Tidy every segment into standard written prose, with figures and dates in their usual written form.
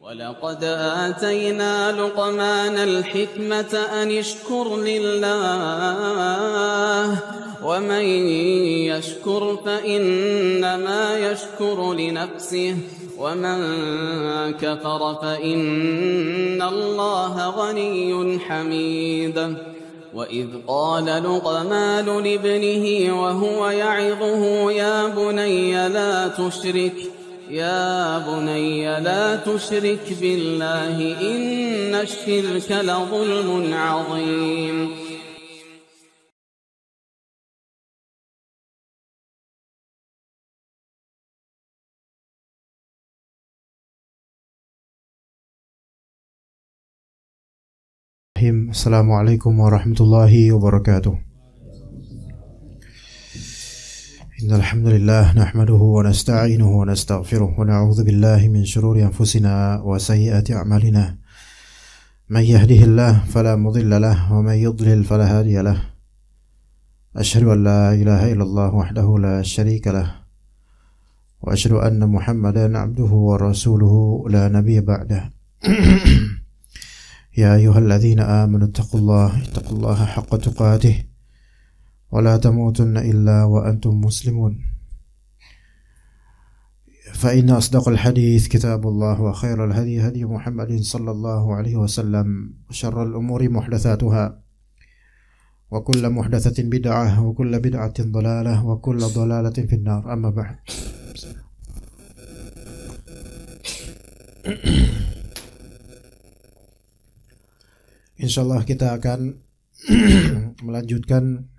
ولقد آتينا لقمان الحكمة أن اشكر لله ومن يشكر فإنما يشكر لنفسه ومن كفر فإن الله غني حميد وإذ قال لقمان لابنه وهو يعظه يا بني لا تشرك بالله إن الشرك لظلم عظيم. Assalamualaikum warahmatullahi wabarakatuh. Innal hamdalillah nahmaduhu wa nasta'inuhu wa nastaghfiruh wa na'udzu billahi min shururi anfusina wa sayyiati a'malina. Man yahdihillahu fala mudilla lahu wa man yudlil fala hadiya lahu. Asyhadu an la ilaha illallah wahdahu la syarika lahu wa asyhadu anna Muhammadan 'abduhu wa rasuluhu la nabiyya ba'dahu. يا أيها الذين آمنوا اتقوا الله حق تقاته ولا تموتن إلا وأنتم مسلمون فإن أصدق الحديث كتاب الله وخير الهدي هدي محمد صلى الله عليه وسلم وشر الأمور محدثاتها وكل محدثة بدعة وكل بدعة ضلالة وكل ضلالة في النار أما بعد. Insyaallah kita akan melanjutkan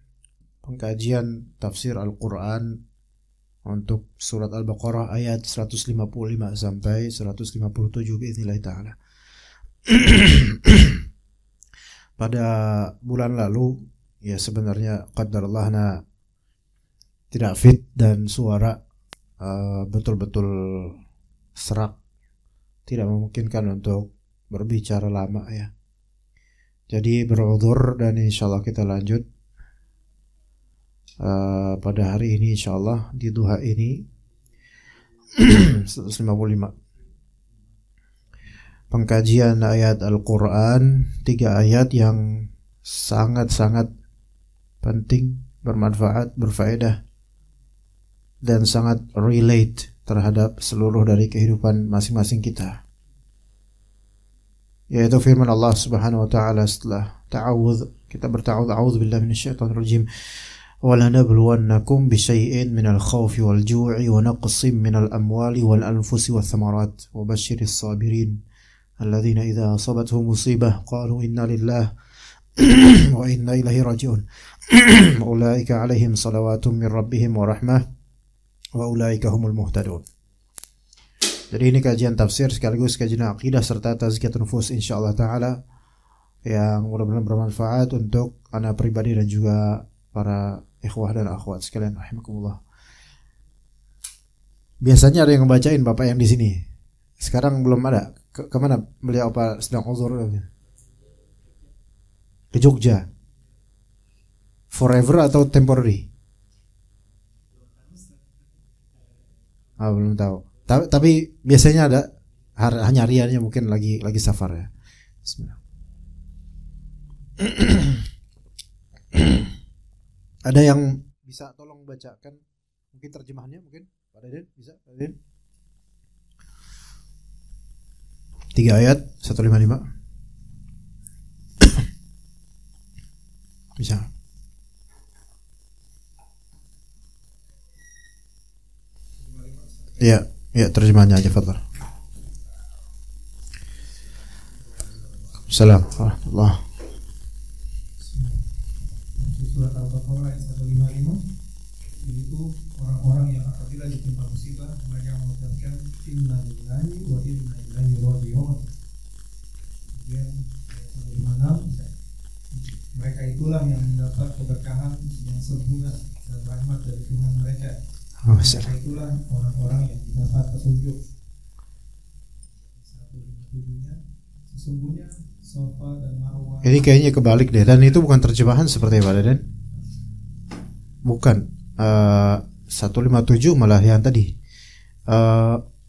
pengkajian tafsir Al-Quran untuk surat Al-Baqarah ayat 155 sampai 157 biiznillah ta'ala. Pada bulan lalu ya sebenarnya qadarallahna tidak fit dan suara betul-betul serak, tidak memungkinkan untuk berbicara lama ya. Jadi berudhur dan insyaallah kita lanjut pada hari ini insyaallah di duha ini 155 pengkajian ayat Al-Quran, 3 ayat yang sangat-sangat penting, bermanfaat, berfaedah dan sangat relate terhadap seluruh dari kehidupan masing-masing kita, yaitu firman Allah Subhanahu wa taala setelah ta'awudz, kita berta'awudz, a'udzubillahi minasyaitonir rajim. Wa lanabluwannakum bisyai'in minal khaufi wal ju'i wa naqsin minal amwali wal anfusi wath thamarat wa basyiris sabirin alladzina idza asabatuhum musibah qalu inna lillahi wa inna ilaihi raji'un. Ulaika 'alaihim shalawatun min rabbihim wa rahmah wa ulaika humul muhtadun. Jadi ini kajian tafsir sekaligus kajian akidah serta tazkiyatun nufus insyaallah ta'ala yang mudah-mudahan bermanfaat untuk anak pribadi dan juga para ikhwah dan akhwat sekalian rahimakumullah. Biasanya ada yang ngebacain Bapak yang di sini. Sekarang belum ada. Kemana beliau, apa sedang uzur? Ke Jogja. Forever atau temporary? Belum tahu. Tapi biasanya ada, hanya hariannya mungkin lagi safar ya. Bismillah. Ada yang bisa tolong bacakan mungkin terjemahannya, mungkin Pak Deden bisa? Pak Deden? 3 ayat 155. Bisa. Iya. Ya, terjemahannya aja, fadhal. Assalamualaikum warahmatullahi wabarakatuh. Surat Al-Baqarah ayat 155, yaitu orang-orang yang apabila ditimpa musibah mereka mengucapkan inna lillahi wa inna ilaihi raji'un. Kemudian ayat 156, mereka itulah yang mendapat keberkahan yang sempurna dan rahmat dari Tuhan mereka. Mereka itulah orang-orang yang mendapat petunjuk. 157-nya sesungguhnya Safa dan Marwah. Ini kayaknya kebalik deh, dan itu bukan terjemahan seperti Pak Deden. Bukan 157 malah yang tadi.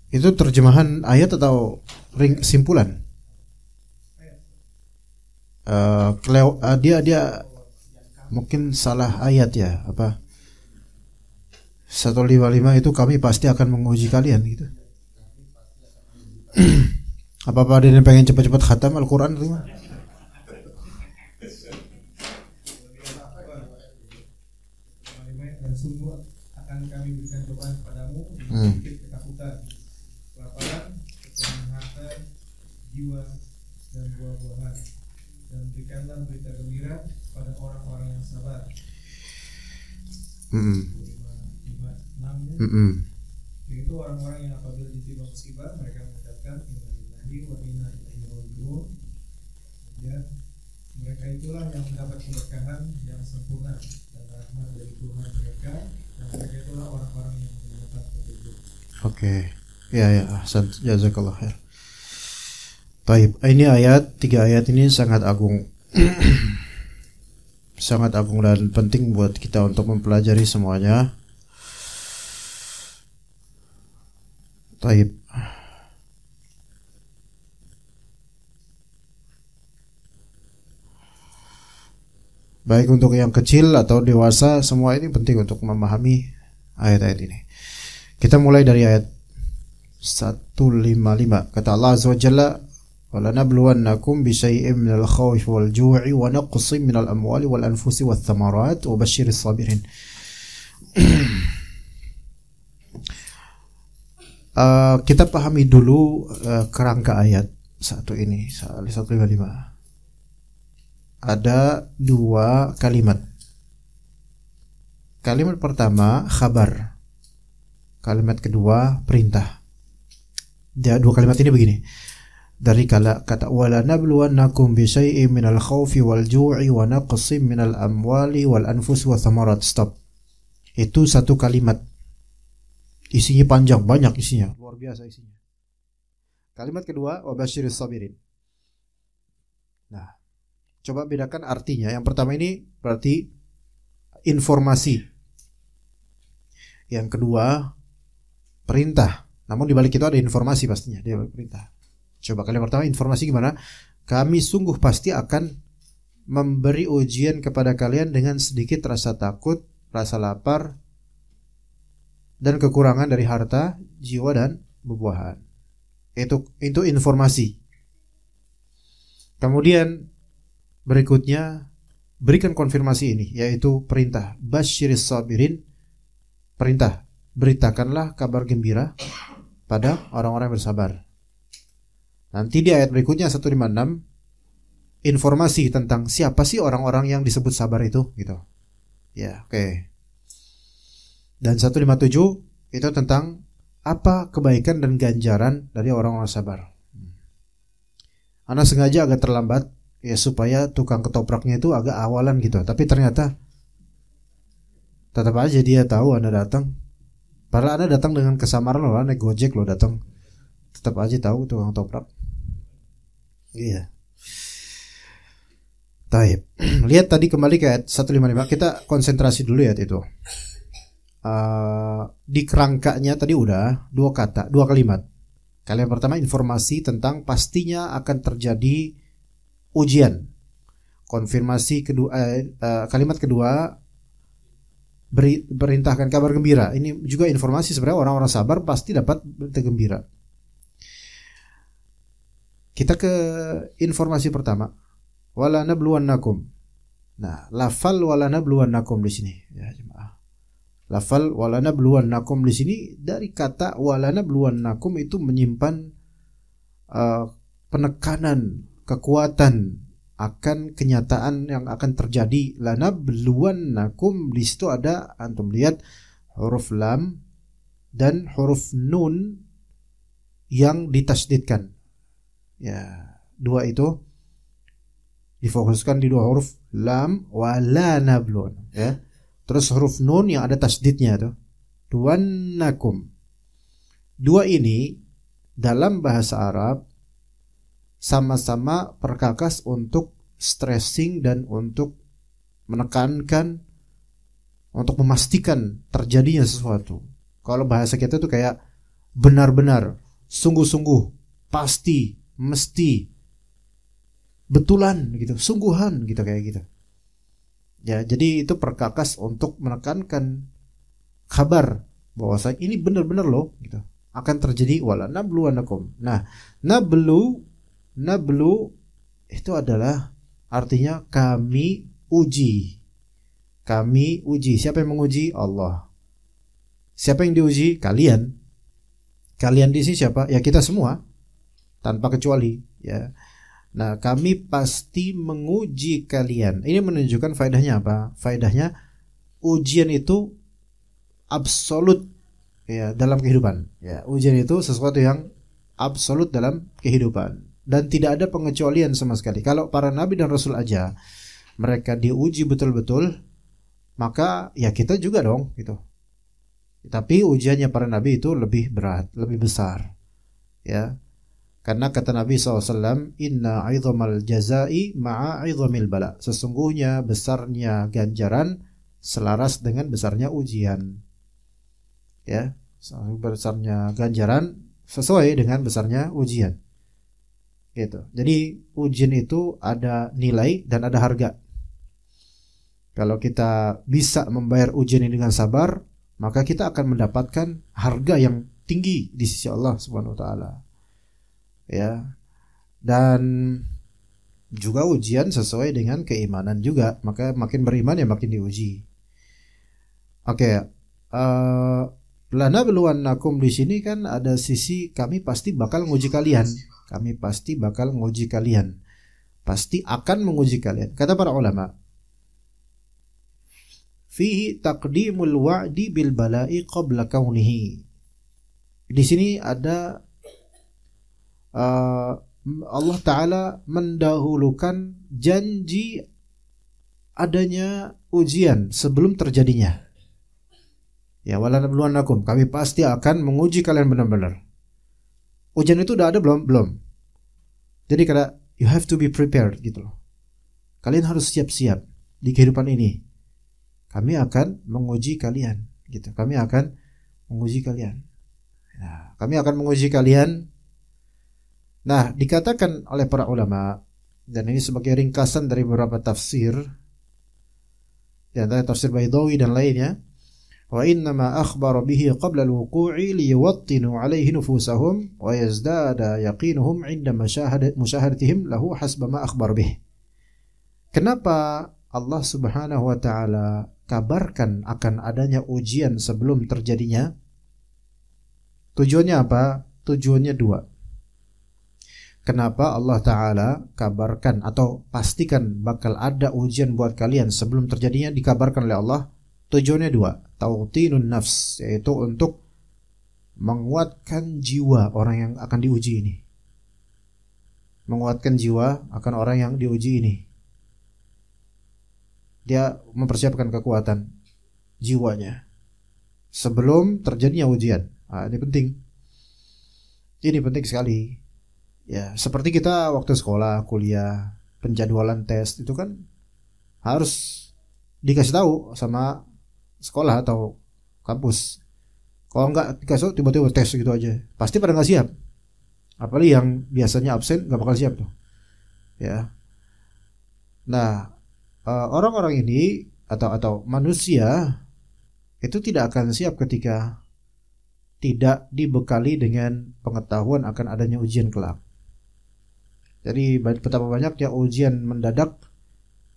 Itu terjemahan ayat atau simpulan? Dia mungkin salah ayat ya, apa 155 itu kami pasti akan menguji kalian gitu. Apa ada yang pengen cepat-cepat khatam Al-Quran itu? Dan sungguh akan kami berikan cobaan kepadamu sedikit ketakutan, kelaparan, kekurangan harta, jiwa dan buah-buahan, dan berikanlah berita gembira pada orang-orang yang sabar. 5:6 Yaitu orang-orang yang apabila ditimpa musibah mereka mengucapkan inna lillahi wa inna ilaihi raji'un. Kemudian mereka itulah yang mendapat keberkahan yang sempurna dan rahmat dari Tuhan mereka, dan mereka itulah orang-orang yang mendapat petunjuk. Oke. Ya, ahsan, jazakallah khair. Baik, ini tiga ayat ini sangat agung. Sangat agung dan penting buat kita untuk mempelajari semuanya. Baik. Baik untuk yang kecil atau dewasa, semua ini penting untuk memahami ayat-ayat ini. Kita mulai dari ayat 155. Kata Allah Azza wa Jalla, وَلَنَبْلُوَنَّكُمْ بِشَيْءٍ مِنَ الْخَوْفِ وَالْجُوعِ وَنَقْصٍ مِنَ الْأَمْوَالِ وَالْأَنْفُسِ وَالثَّمَرَاتِ وَبَشِّرِ الصَّابِرِينَ. Kita pahami dulu kerangka ayat satu ini, 155. Ada dua kalimat. Kalimat pertama khabar, kalimat kedua perintah. Dua kalimat ini begini. Dari kata wala nabluwannakum bisyai'in minal khaufi wal ju'i wa naqsim minal amwali wal anfusi wa thamarat. Stop. Itu satu kalimat. Isinya panjang, banyak isinya, luar biasa isinya. Kalimat kedua wabasyiris sabirin. Nah, coba bedakan artinya. Yang pertama ini berarti informasi. Yang kedua perintah. Namun di balik itu ada informasi pastinya, dia perintah. Coba kalian pertama informasi gimana? Kami sungguh pasti akan memberi ujian kepada kalian dengan sedikit rasa takut, rasa lapar, dan kekurangan dari harta, jiwa dan buah-buahan. Itu informasi. Kemudian berikutnya berikan konfirmasi ini, yaitu perintah. Basyiris sabirin, perintah. Beritakanlah kabar gembira pada orang-orang yang bersabar. Nanti di ayat berikutnya 156 informasi tentang siapa sih orang-orang yang disebut sabar itu, gitu. Ya, oke. Dan 157 itu tentang apa kebaikan dan ganjaran dari orang-orang sabar. Ana sengaja agak terlambat ya supaya tukang ketopraknya itu agak awalan gitu. Tapi ternyata tetap aja dia tahu Anda datang. Padahal Anda datang dengan kesamaran loh, naik Gojek loh datang. Tetap aja tahu tukang ketoprak. Iya. Taib. Lihat tadi kembali ke ayat 155. Kita konsentrasi dulu ya itu. Di kerangkanya tadi udah dua kalimat. Kalimat pertama informasi tentang pastinya akan terjadi ujian. Konfirmasi kedua, kalimat kedua perintahkan kabar gembira. Ini juga informasi sebenarnya orang-orang sabar pasti dapat berita gembira. Kita ke informasi pertama. Wala nabluwannakum. Nah, lafal wala nabluwannakum di sini ya jemaah. Lafal wala nabluwannakum di sini dari kata wala nabluwannakum itu menyimpan penekanan, kekuatan akan kenyataan yang akan terjadi. Lanabluwannakum di situ ada, antum lihat huruf lam dan huruf nun yang ditasdidkan. Ya, dua itu difokuskan di dua huruf lam wala nabluwan ya. Terus huruf nun yang ada tasdidnya itu duwannakum. Dua ini dalam bahasa Arab sama-sama perkakas untuk stressing dan untuk menekankan, untuk memastikan terjadinya sesuatu. Kalau bahasa kita tuh kayak benar-benar sungguh-sungguh, pasti, mesti, betulan gitu, sungguhan gitu kayak gitu. Ya, jadi itu perkakas untuk menekankan kabar bahwa ini benar-benar loh gitu. Akan terjadi wala nabluwanakum. Nah, nablu itu adalah artinya kami uji. Kami uji. Siapa yang menguji? Allah. Siapa yang diuji? Kalian. Kalian di sini siapa? Ya kita semua. Tanpa kecuali, ya. Nah, kami pasti menguji kalian. Ini menunjukkan faedahnya apa? Faedahnya ujian itu absolut ya dalam kehidupan. Ya, ujian itu sesuatu yang absolut dalam kehidupan dan tidak ada pengecualian sama sekali. Kalau para nabi dan rasul aja mereka diuji betul-betul, maka ya kita juga dong gitu. Tapi ujiannya para nabi itu lebih berat, lebih besar. Ya. Karena kata Nabi SAW, Inna aidhamal jazai ma'a aidhamil bala. Sesungguhnya besarnya ganjaran selaras dengan besarnya ujian. Ya, besarnya ganjaran sesuai dengan besarnya ujian. Gitu. Jadi ujian itu ada nilai dan ada harga. Kalau kita bisa membayar ujian ini dengan sabar, maka kita akan mendapatkan harga yang tinggi di sisi Allah Subhanahu wa taala. Ya, dan juga ujian sesuai dengan keimanan juga, maka makin beriman ya makin diuji. Oke, lanabluwannakum di sini kan ada sisi kami pasti bakal menguji kalian, kami pasti bakal menguji kalian, pasti akan menguji kalian. Kata para ulama, fihi taqdimul wa'di bil bala'i qabla kaunihi. Di sini ada Allah Ta'ala mendahulukan janji adanya ujian sebelum terjadinya. Ya, walanabluwannakum, kami pasti akan menguji kalian benar-benar. Ujian itu udah ada belum? Belum. Jadi kata you have to be prepared gitu loh. Kalian harus siap-siap di kehidupan ini. Kami akan menguji kalian gitu. Kami akan menguji kalian. Nah, kami akan menguji kalian. Nah, dikatakan oleh para ulama, dan ini sebagai ringkasan dari beberapa tafsir, di antara tafsir Baydawi dan lainnya, wa innama akhbara bihi qabla al-wuqu'i liyuwattinu 'alaihi nufusahum wa yazdada yaqinuhum 'inda musyahadatihim lahu hasba ma akhbar bih. Kenapa Allah Subhanahu wa taala kabarkan akan adanya ujian sebelum terjadinya? Tujuannya apa? Tujuannya dua. Kenapa Allah Ta'ala kabarkan atau pastikan bakal ada ujian buat kalian sebelum terjadinya, dikabarkan oleh Allah? Tujuannya dua. Tautinun nafs, yaitu untuk menguatkan jiwa orang yang akan diuji ini. Menguatkan jiwa akan orang yang diuji ini. Dia mempersiapkan kekuatan jiwanya sebelum terjadinya ujian. Ini penting. Ini penting sekali. Ya, seperti kita waktu sekolah, kuliah, penjadwalan tes itu kan harus dikasih tahu sama sekolah atau kampus. Kalau enggak dikasih tahu tiba-tiba tes gitu aja, pasti pada nggak siap. Apalagi yang biasanya absen nggak bakal siap tuh. Ya. Nah, orang-orang ini atau manusia itu tidak akan siap ketika tidak dibekali dengan pengetahuan akan adanya ujian kelak. Jadi betapa banyaknya ujian mendadak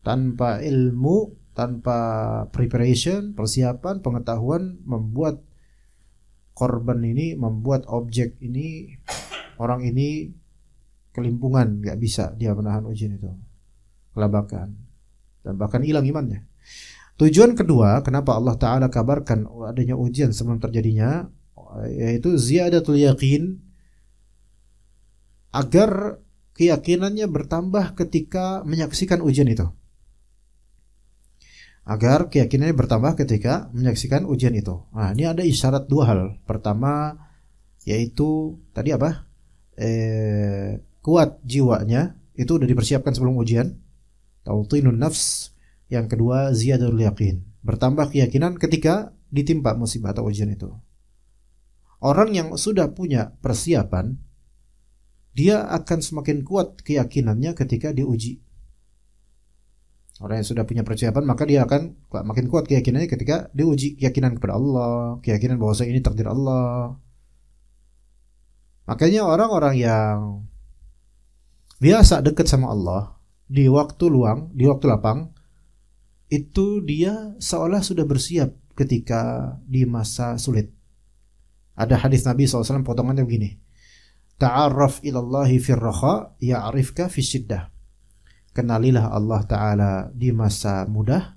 tanpa ilmu, tanpa preparation, persiapan, pengetahuan, membuat korban ini, membuat objek ini, orang ini kelimpungan, gak bisa dia menahan ujian itu, kelabakan, dan bahkan hilang imannya. Tujuan kedua, kenapa Allah Ta'ala kabarkan adanya ujian sebelum terjadinya, yaitu ziyadatul yaqin, agar keyakinannya bertambah ketika menyaksikan ujian itu. Agar keyakinannya bertambah ketika menyaksikan ujian itu. Nah, ini ada isyarat dua hal. Pertama, yaitu tadi apa? Kuat jiwanya, itu udah dipersiapkan sebelum ujian. Tautinun nafs. Yang kedua, ziyadatul yaqin, bertambah keyakinan ketika ditimpa musibah atau ujian itu. Orang yang sudah punya persiapan, dia akan semakin kuat keyakinannya ketika diuji. Orang yang sudah punya persiapan, maka dia akan makin kuat keyakinannya ketika diuji. Keyakinan kepada Allah, keyakinan bahwa ini takdir Allah. Makanya orang-orang yang biasa dekat sama Allah di waktu luang, di waktu lapang, itu dia seolah sudah bersiap ketika di masa sulit. Ada hadis Nabi SAW potongannya begini. Ta'arraf ilallahi fir raha ya'rifka fis syiddah. Kenalilah Allah Ta'ala di masa mudah,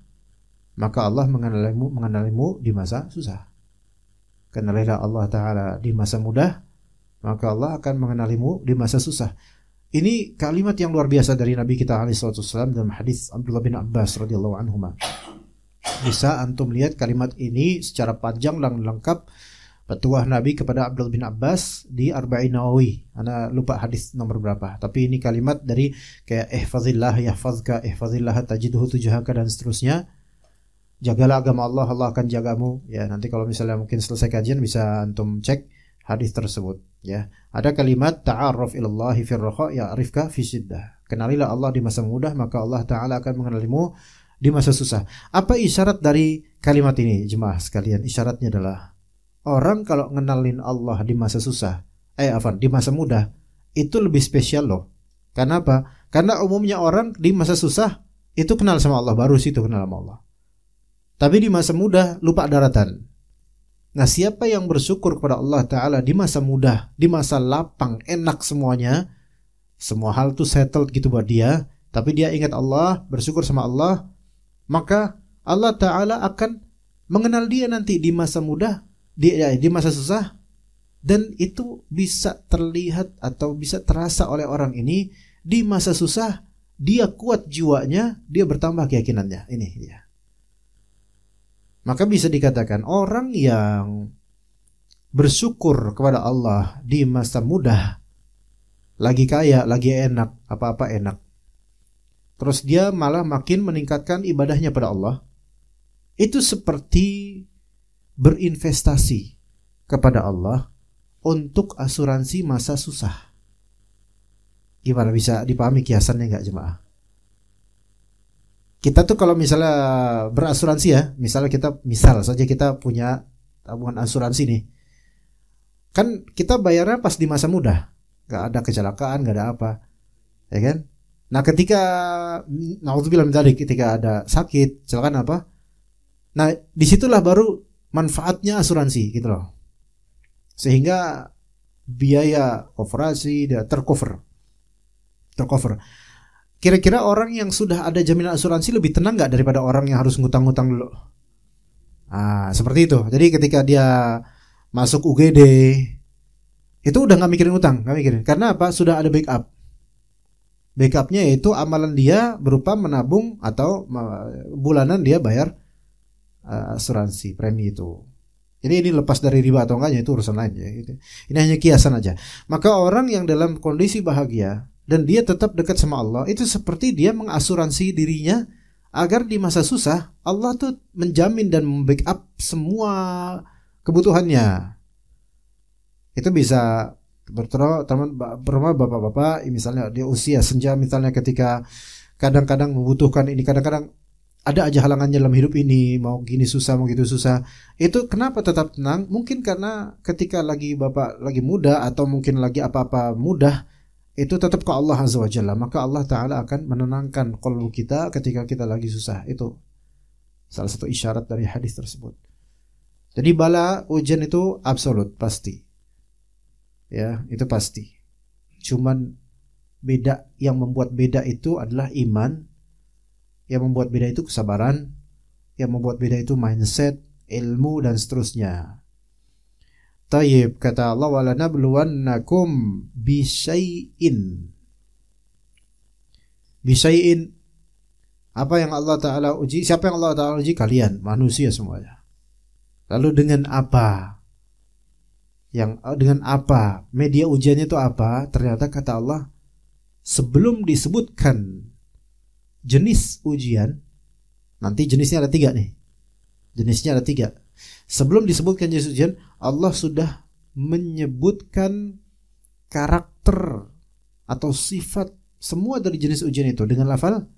maka Allah mengenalimu di masa susah. Kenalilah Allah Ta'ala di masa mudah, maka Allah akan mengenalimu di masa susah. Ini kalimat yang luar biasa dari Nabi kita SAW dalam hadis Abdullah bin Abbas radhiyallahu anhuma. Bisa antum lihat kalimat ini secara panjang dan lengkap petuah Nabi kepada Abdullah bin Abbas di Arba'in Nawawi. Ana lupa hadis nomor berapa, tapi ini kalimat dari kayak ihfazillah yahfazka, ihfazillah tajidhu tujahaka dan seterusnya. Jagalah agama Allah, Allah akan jagamu. Ya, nanti kalau misalnya mungkin selesai kajian bisa antum cek hadis tersebut, ya. Ada kalimat ta'arraf ilallahi fir raha ya'rifka fi syiddah. Kenalilah Allah di masa mudah, maka Allah Ta'ala akan mengenalimu di masa susah. Apa isyarat dari kalimat ini, jemaah sekalian? Isyaratnya adalah orang kalau ngenalin Allah di masa susah, di masa mudah, itu lebih spesial loh. Karena apa? Karena umumnya orang di masa susah itu kenal sama Allah, baru situ kenal sama Allah. Tapi di masa mudah lupa daratan. Nah, siapa yang bersyukur kepada Allah Ta'ala di masa mudah, di masa lapang, enak semuanya, semua hal tuh settled gitu buat dia, tapi dia ingat Allah, bersyukur sama Allah, maka Allah Ta'ala akan mengenal dia nanti di masa mudah, di masa susah, dan itu bisa terlihat atau bisa terasa oleh orang ini. Di masa susah dia kuat jiwanya, dia bertambah keyakinannya. Ini dia. Maka bisa dikatakan orang yang bersyukur kepada Allah di masa mudah, lagi kaya, lagi enak, apa-apa enak, terus dia malah makin meningkatkan ibadahnya pada Allah, itu seperti berinvestasi kepada Allah untuk asuransi masa susah. Gimana, bisa dipahami kiasannya nggak, jemaah? Kita tuh kalau misalnya berasuransi ya, misal saja kita punya tabungan asuransi nih, kan kita bayarnya pas di masa mudah, nggak ada kecelakaan, nggak ada apa, ya kan? Nah ketika naudzubillah min dzalik, ketika ada sakit, kecelakaan apa, nah disitulah baru manfaatnya asuransi gitu loh, sehingga biaya operasi dia tercover. Kira-kira orang yang sudah ada jaminan asuransi lebih tenang nggak daripada orang yang harus ngutang-ngutang dulu? Seperti itu. Jadi ketika dia masuk UGD, itu udah nggak mikirin utang, nggak mikirin. Karena apa? Sudah ada backup. Backupnya yaitu amalan dia berupa menabung atau bulanan dia bayar asuransi premi itu. Jadi ini lepas dari riba atau enggaknya itu urusan lain ya. Ini hanya kiasan aja. Maka orang yang dalam kondisi bahagia dan dia tetap dekat sama Allah, itu seperti dia mengasuransi dirinya agar di masa susah Allah tuh menjamin dan membackup semua kebutuhannya. Itu bisa teman bapak-bapak misalnya dia usia senja, misalnya ketika kadang-kadang membutuhkan ini, kadang-kadang ada aja halangannya dalam hidup ini, mau gini susah, mau gitu susah. Itu kenapa tetap tenang? Mungkin karena ketika bapak lagi muda atau mungkin lagi apa-apa mudah, itu tetap ke Allah Azza wa Jalla, maka Allah Ta'ala akan menenangkan qalbu kita ketika kita lagi susah. Itu salah satu isyarat dari hadis tersebut. Jadi bala ujian itu absolut, pasti. Ya, itu pasti. Cuman yang membuat beda itu adalah iman, yang membuat beda itu kesabaran, yang membuat beda itu mindset, ilmu dan seterusnya. Tayyib, kata Allah, walanabluwannakum bisyai'in. Bisyai'in, apa yang Allah Ta'ala uji? Siapa yang Allah Ta'ala uji? Kalian, manusia semuanya. Lalu dengan apa? Dengan apa? Media ujiannya itu apa? Ternyata kata Allah, sebelum disebutkan jenis ujian, nanti jenisnya ada 3 nih. Jenisnya ada 3. Sebelum disebutkan jenis ujian, Allah sudah menyebutkan karakter atau sifat semua dari jenis ujian itu dengan lafal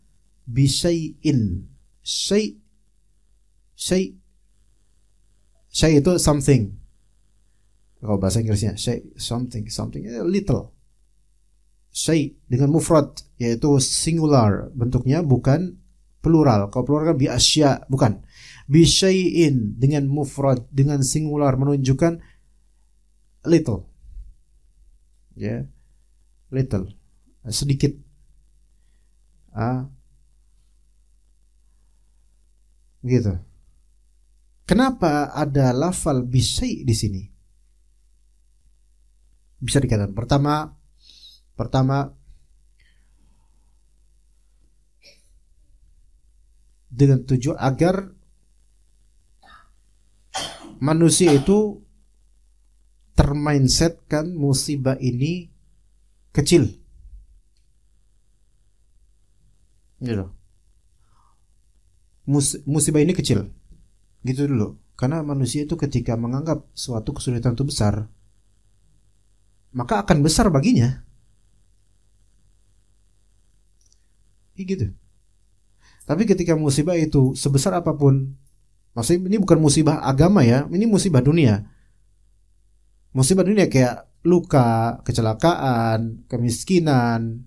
bisyai'in. Syai' itu something. Kalau bahasa Inggrisnya syai' something little. Syai' dengan mufrad yaitu singular bentuknya, bukan plural. Kalau plural kan bi asya, bukan. Bisyai'in dengan mufrad dengan singular menunjukkan little. Ya. Little. Sedikit. Gitu. Kenapa ada lafal bisyai' di sini? Bisa dikatakan pertama dengan tujuan agar manusia itu termindsetkan musibah ini kecil. Gitu. Musibah ini kecil. Gitu dulu. Karena manusia itu ketika menganggap suatu kesulitan itu besar, maka akan besar baginya. Gitu. Tapi ketika musibah itu sebesar apapun, maksudnya ini bukan musibah agama ya, ini musibah dunia. Musibah dunia kayak luka, kecelakaan, kemiskinan,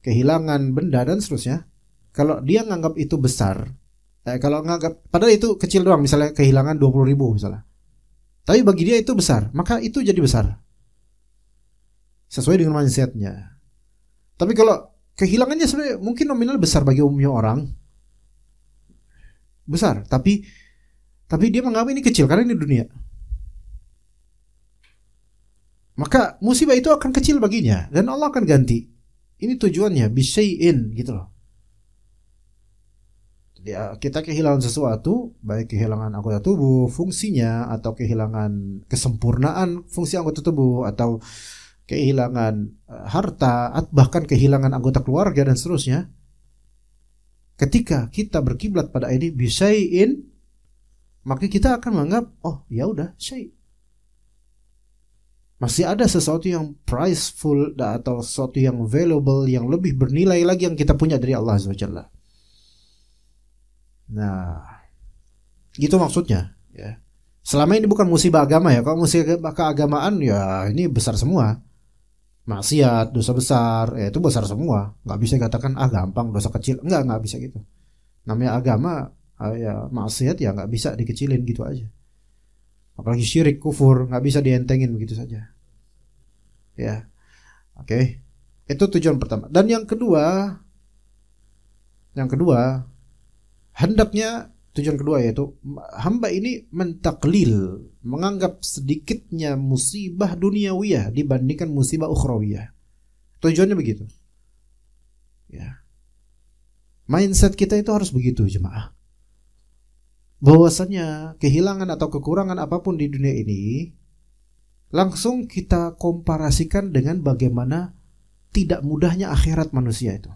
kehilangan benda dan seterusnya. Kalau dia nganggap itu besar, kalau nganggap padahal itu kecil doang, misalnya kehilangan 20.000 misalnya, tapi bagi dia itu besar, maka itu jadi besar sesuai dengan mindsetnya. Tapi kalau kehilangannya sebenarnya mungkin nominal besar bagi umumnya orang, besar, tapi dia menganggap ini kecil karena ini dunia, maka musibah itu akan kecil baginya dan Allah akan ganti. Ini tujuannya bisyai'in gitu loh. Ya, kita kehilangan sesuatu, baik kehilangan anggota tubuh fungsinya, atau kehilangan kesempurnaan fungsi anggota tubuh, atau kehilangan harta, bahkan kehilangan anggota keluarga dan seterusnya. Ketika kita berkiblat pada ini bisyai'in, maka kita akan menganggap oh ya udah syai'. Masih ada sesuatu yang prizeful atau sesuatu yang valuable, yang lebih bernilai lagi yang kita punya dari Allah SWT. Nah, gitu maksudnya ya. Selama ini bukan musibah agama ya. Kalau musibah keagamaan ya ini besar semua. Maksiat, dosa besar, ya itu besar semua. Nggak bisa dikatakan gampang, dosa kecil. Nggak bisa gitu. Namanya agama, ya maksiat ya nggak bisa dikecilin gitu aja. Apalagi syirik, kufur, nggak bisa dientengin begitu saja. Ya, oke. Itu tujuan pertama. Dan yang kedua, hendaknya tujuan kedua yaitu hamba ini mentaklil, menganggap sedikitnya musibah duniawiyah dibandingkan musibah ukhrawiyah. Tujuannya begitu. Ya. Mindset kita itu harus begitu, jemaah. Bahwasanya kehilangan atau kekurangan apapun di dunia ini langsung kita komparasikan dengan bagaimana tidak mudahnya akhirat manusia itu.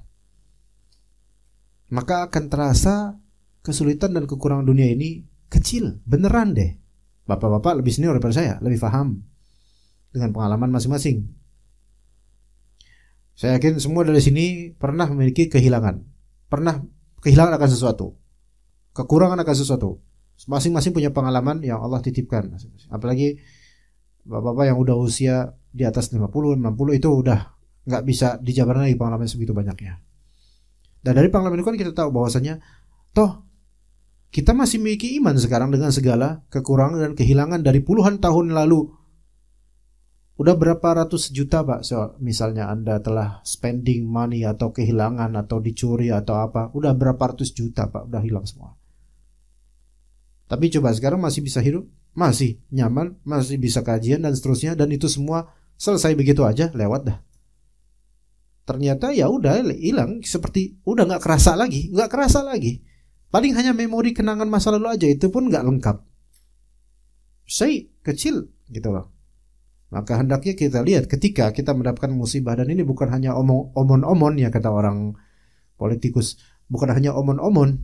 Maka akan terasa kesulitan dan kekurangan dunia ini kecil, beneran deh. Bapak-bapak lebih senior daripada saya, lebih paham dengan pengalaman masing-masing. Saya yakin semua dari sini pernah memiliki kehilangan, pernah kehilangan akan sesuatu, kekurangan akan sesuatu. Masing-masing punya pengalaman yang Allah titipkan. Apalagi bapak-bapak yang udah usia di atas 50, 60 itu udah nggak bisa dijabarkan lagi pengalaman segitu banyaknya. Dan dari pengalaman itu kan kita tahu bahwasanya toh kita masih memiliki iman sekarang dengan segala kekurangan dan kehilangan dari puluhan tahun lalu. Udah berapa ratus juta Pak, misalnya Anda telah spending money atau kehilangan atau dicuri atau apa, udah berapa ratus juta Pak, udah hilang semua. Tapi coba sekarang masih bisa hidup, masih nyaman, masih bisa kajian dan seterusnya, dan itu semua selesai begitu aja, lewat dah. Ternyata ya udah hilang, seperti udah nggak kerasa lagi. Paling hanya memori kenangan masa lalu aja, itu pun nggak lengkap. Saya kecil gitu loh. Maka hendaknya kita lihat ketika kita mendapatkan musibah, dan ini bukan hanya omon-omon ya kata orang politikus, bukan hanya omon-omon.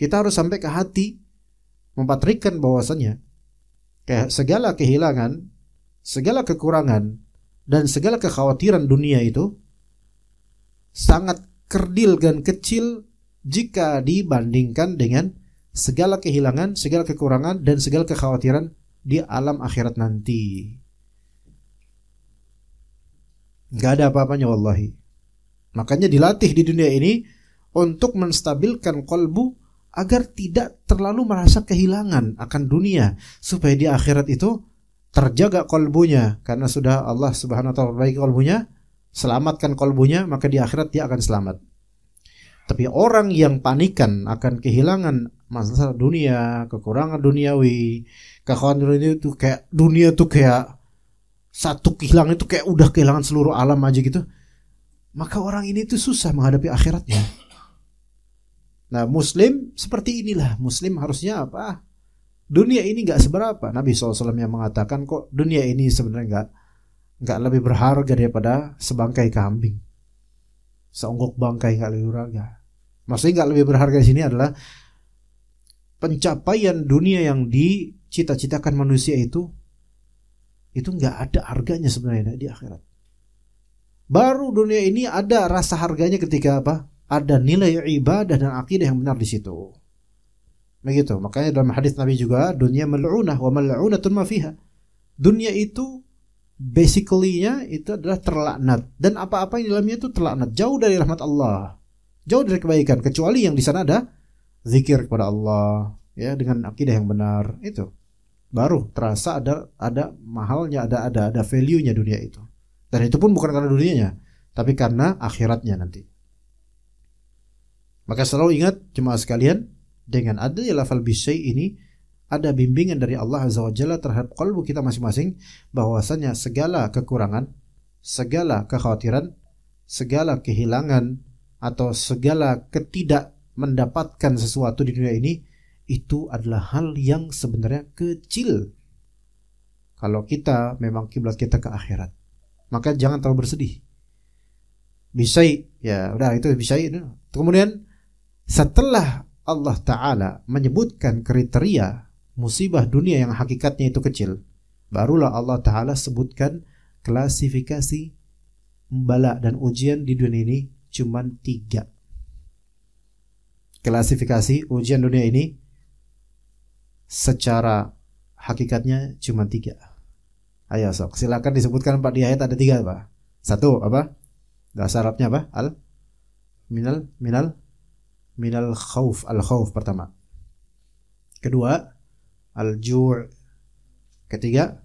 Kita harus sampai ke hati, mempatrikan bahwasannya kayak segala kehilangan segala kekurangan dan segala kekhawatiran dunia itu sangat kerdil dan kecil jika dibandingkan dengan segala kehilangan, segala kekurangan dan segala kekhawatiran di alam akhirat nanti. Gak ada apa-apanya wallahi. Makanya dilatih di dunia ini untuk menstabilkan qalbu agar tidak terlalu merasa kehilangan akan dunia, supaya di akhirat itu terjaga qalbunya, karena sudah Allah Subhanahu wa taala perbaiki qalbunya, selamatkan qalbunya, maka di akhirat dia akan selamat. Tapi orang yang panikan akan kehilangan masalah dunia, kekurangan duniawi, kekhawatiran dunia itu kayak satu kehilangan itu kayak udah kehilangan seluruh alam aja gitu, maka orang ini tuh susah menghadapi akhiratnya. Nah, muslim seperti inilah. Muslim harusnya apa? Dunia ini gak seberapa. Nabi SAW yang mengatakan kok dunia ini sebenarnya gak lebih berharga daripada sebangkai kambing, seonggok bangkai gak lebih berharga. Maksudnya gak lebih berharga di sini adalah pencapaian dunia yang dicita-citakan manusia itu gak ada harganya sebenarnya di akhirat. Baru dunia ini ada rasa harganya ketika apa? Ada nilai ibadah dan akidah yang benar di situ. Begitu. Makanya dalam hadis Nabi juga, dunia mal'unah wa mal'unatun ma fiha. Dunia itu basically-nya itu adalah terlaknat, dan apa-apa yang di dalamnya itu terlaknat, jauh dari rahmat Allah, jauh dari kebaikan, kecuali yang di sana ada zikir kepada Allah, ya, dengan akidah yang benar. Itu baru terasa ada mahalnya, ada value-nya dunia itu. Dan itu pun bukan karena dunianya, tapi karena akhiratnya nanti. Maka selalu ingat jemaah sekalian, dengan adanya lafal bisyai ini ada bimbingan dari Allah Azza wa Jalla terhadap qalbu kita masing-masing, bahwasanya segala kekurangan, segala kekhawatiran, segala kehilangan atau segala ketidak mendapatkan sesuatu di dunia ini itu adalah hal yang sebenarnya kecil kalau kita memang kiblat kita ke akhirat. Maka jangan terlalu bersedih. Bisyai, ya udah itu bisyai. Kemudian setelah Allah Ta'ala menyebutkan kriteria musibah dunia yang hakikatnya itu kecil, barulah Allah Ta'ala sebutkan klasifikasi bala dan ujian di dunia ini cuma 3. Klasifikasi ujian dunia ini secara hakikatnya cuma 3. Ayo sok, silakan disebutkan Pak, di ayat ada 3 Pak. 1 apa? Bahasa Arabnya apa? Minal khauf, al-khauf pertama. Kedua, al-ju'. Ketiga,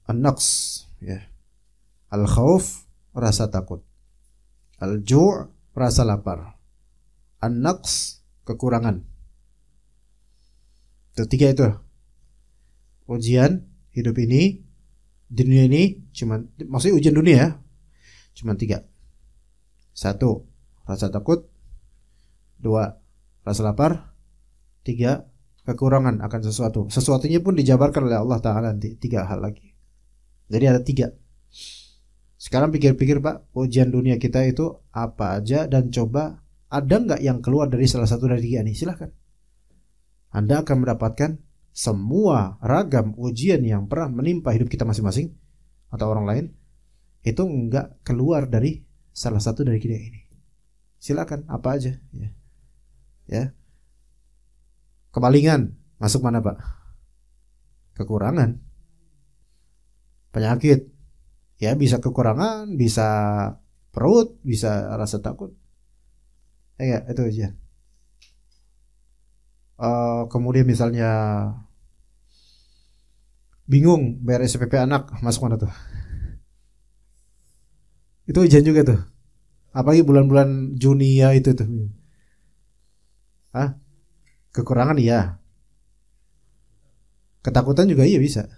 an-naqs, ya. Al-khauf, rasa takut. Al-ju' rasa lapar. An-naqs, kekurangan. Itu 3 itu. Ujian hidup ini, di dunia ini maksudnya ujian dunia ya, cuma 3. 1, rasa takut. 2, rasa lapar. 3, kekurangan akan sesuatu. Sesuatunya pun dijabarkan oleh Allah Ta'ala nanti 3 hal lagi. Jadi ada 3. Sekarang pikir-pikir Pak, ujian dunia kita itu apa aja, dan coba ada nggak yang keluar dari salah satu dari 3 ini? Silahkan. Anda akan mendapatkan semua ragam ujian yang pernah menimpa hidup kita masing-masing atau orang lain, itu nggak keluar dari salah satu dari 3 ini. Silakan, apa aja, ya. Kemalingan masuk mana Pak? Kekurangan. Penyakit, ya bisa kekurangan, bisa perut, bisa rasa takut. Ya, itu aja. Kemudian misalnya bingung bayar SPP anak, masuk mana tuh? Itu ujian juga tuh. Apalagi bulan-bulan Juni ya itu tuh. Kekurangan iya. Ketakutan juga iya bisa.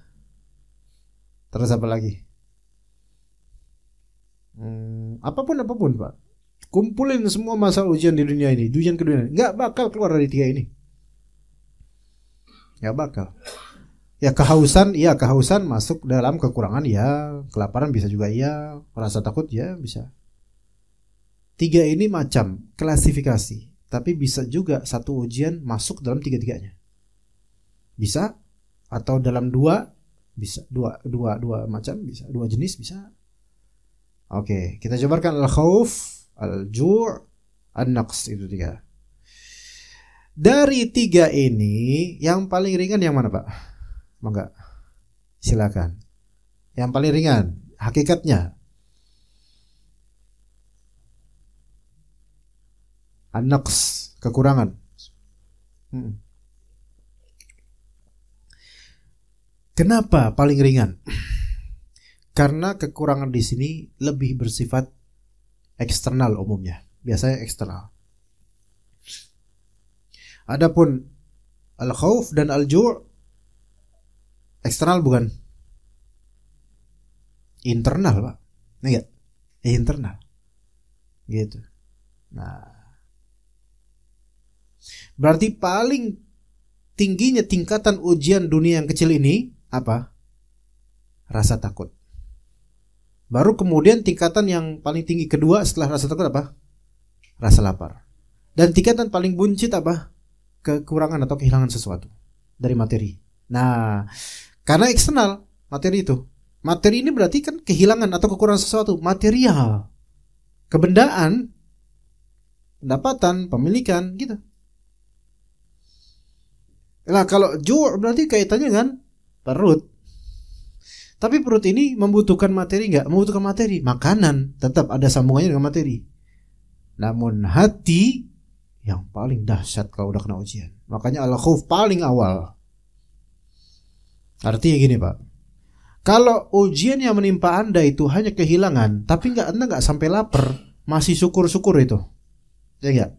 Terus apa lagi? Apapun Pak. Kumpulin semua masalah ujian di dunia ini, ujian ke dunia ini, nggak bakal keluar dari 3 ini. Nggak bakal. Ya kehausan masuk dalam kekurangan ya, kelaparan bisa juga ya, rasa takut ya bisa. 3 ini macam klasifikasi, tapi bisa juga satu ujian masuk dalam 3-3-nya. Bisa, atau dalam 2, Bisa dua macam, bisa dua jenis, bisa. Oke, kita jabarkan al-khauf, al-ju', an-naqs, itu 3. Dari 3 ini yang paling ringan yang mana, Pak? Mangga. Silakan. Yang paling ringan hakikatnya. An-naqs, kekurangan. Kenapa paling ringan? Karena kekurangan di sini lebih bersifat eksternal umumnya, biasanya eksternal. Adapun al-khauf dan al-ju' eksternal bukan? Internal, Pak. Enggak? Internal. Gitu. Nah, berarti paling tingginya tingkatan ujian dunia yang kecil ini apa? Rasa takut. Baru kemudian tingkatan yang paling tinggi kedua setelah rasa takut apa? Rasa lapar. Dan tingkatan paling buncit apa? Kekurangan atau kehilangan sesuatu dari materi. Nah, karena eksternal materi itu. Materi ini berarti kan kehilangan atau kekurangan sesuatu, material. Kebendaan, pendapatan, pemilikan gitu. Nah, kalau ju' berarti kaitannya dengan perut. Tapi perut ini membutuhkan materi enggak? Membutuhkan materi. Makanan tetap ada sambungannya dengan materi. Namun hati yang paling dahsyat kalau udah kena ujian. Makanya al-khauf paling awal. Artinya gini, Pak. Kalau ujian yang menimpa Anda itu hanya kehilangan, tapi Anda enggak sampai lapar, masih syukur-syukur itu. Ya enggak?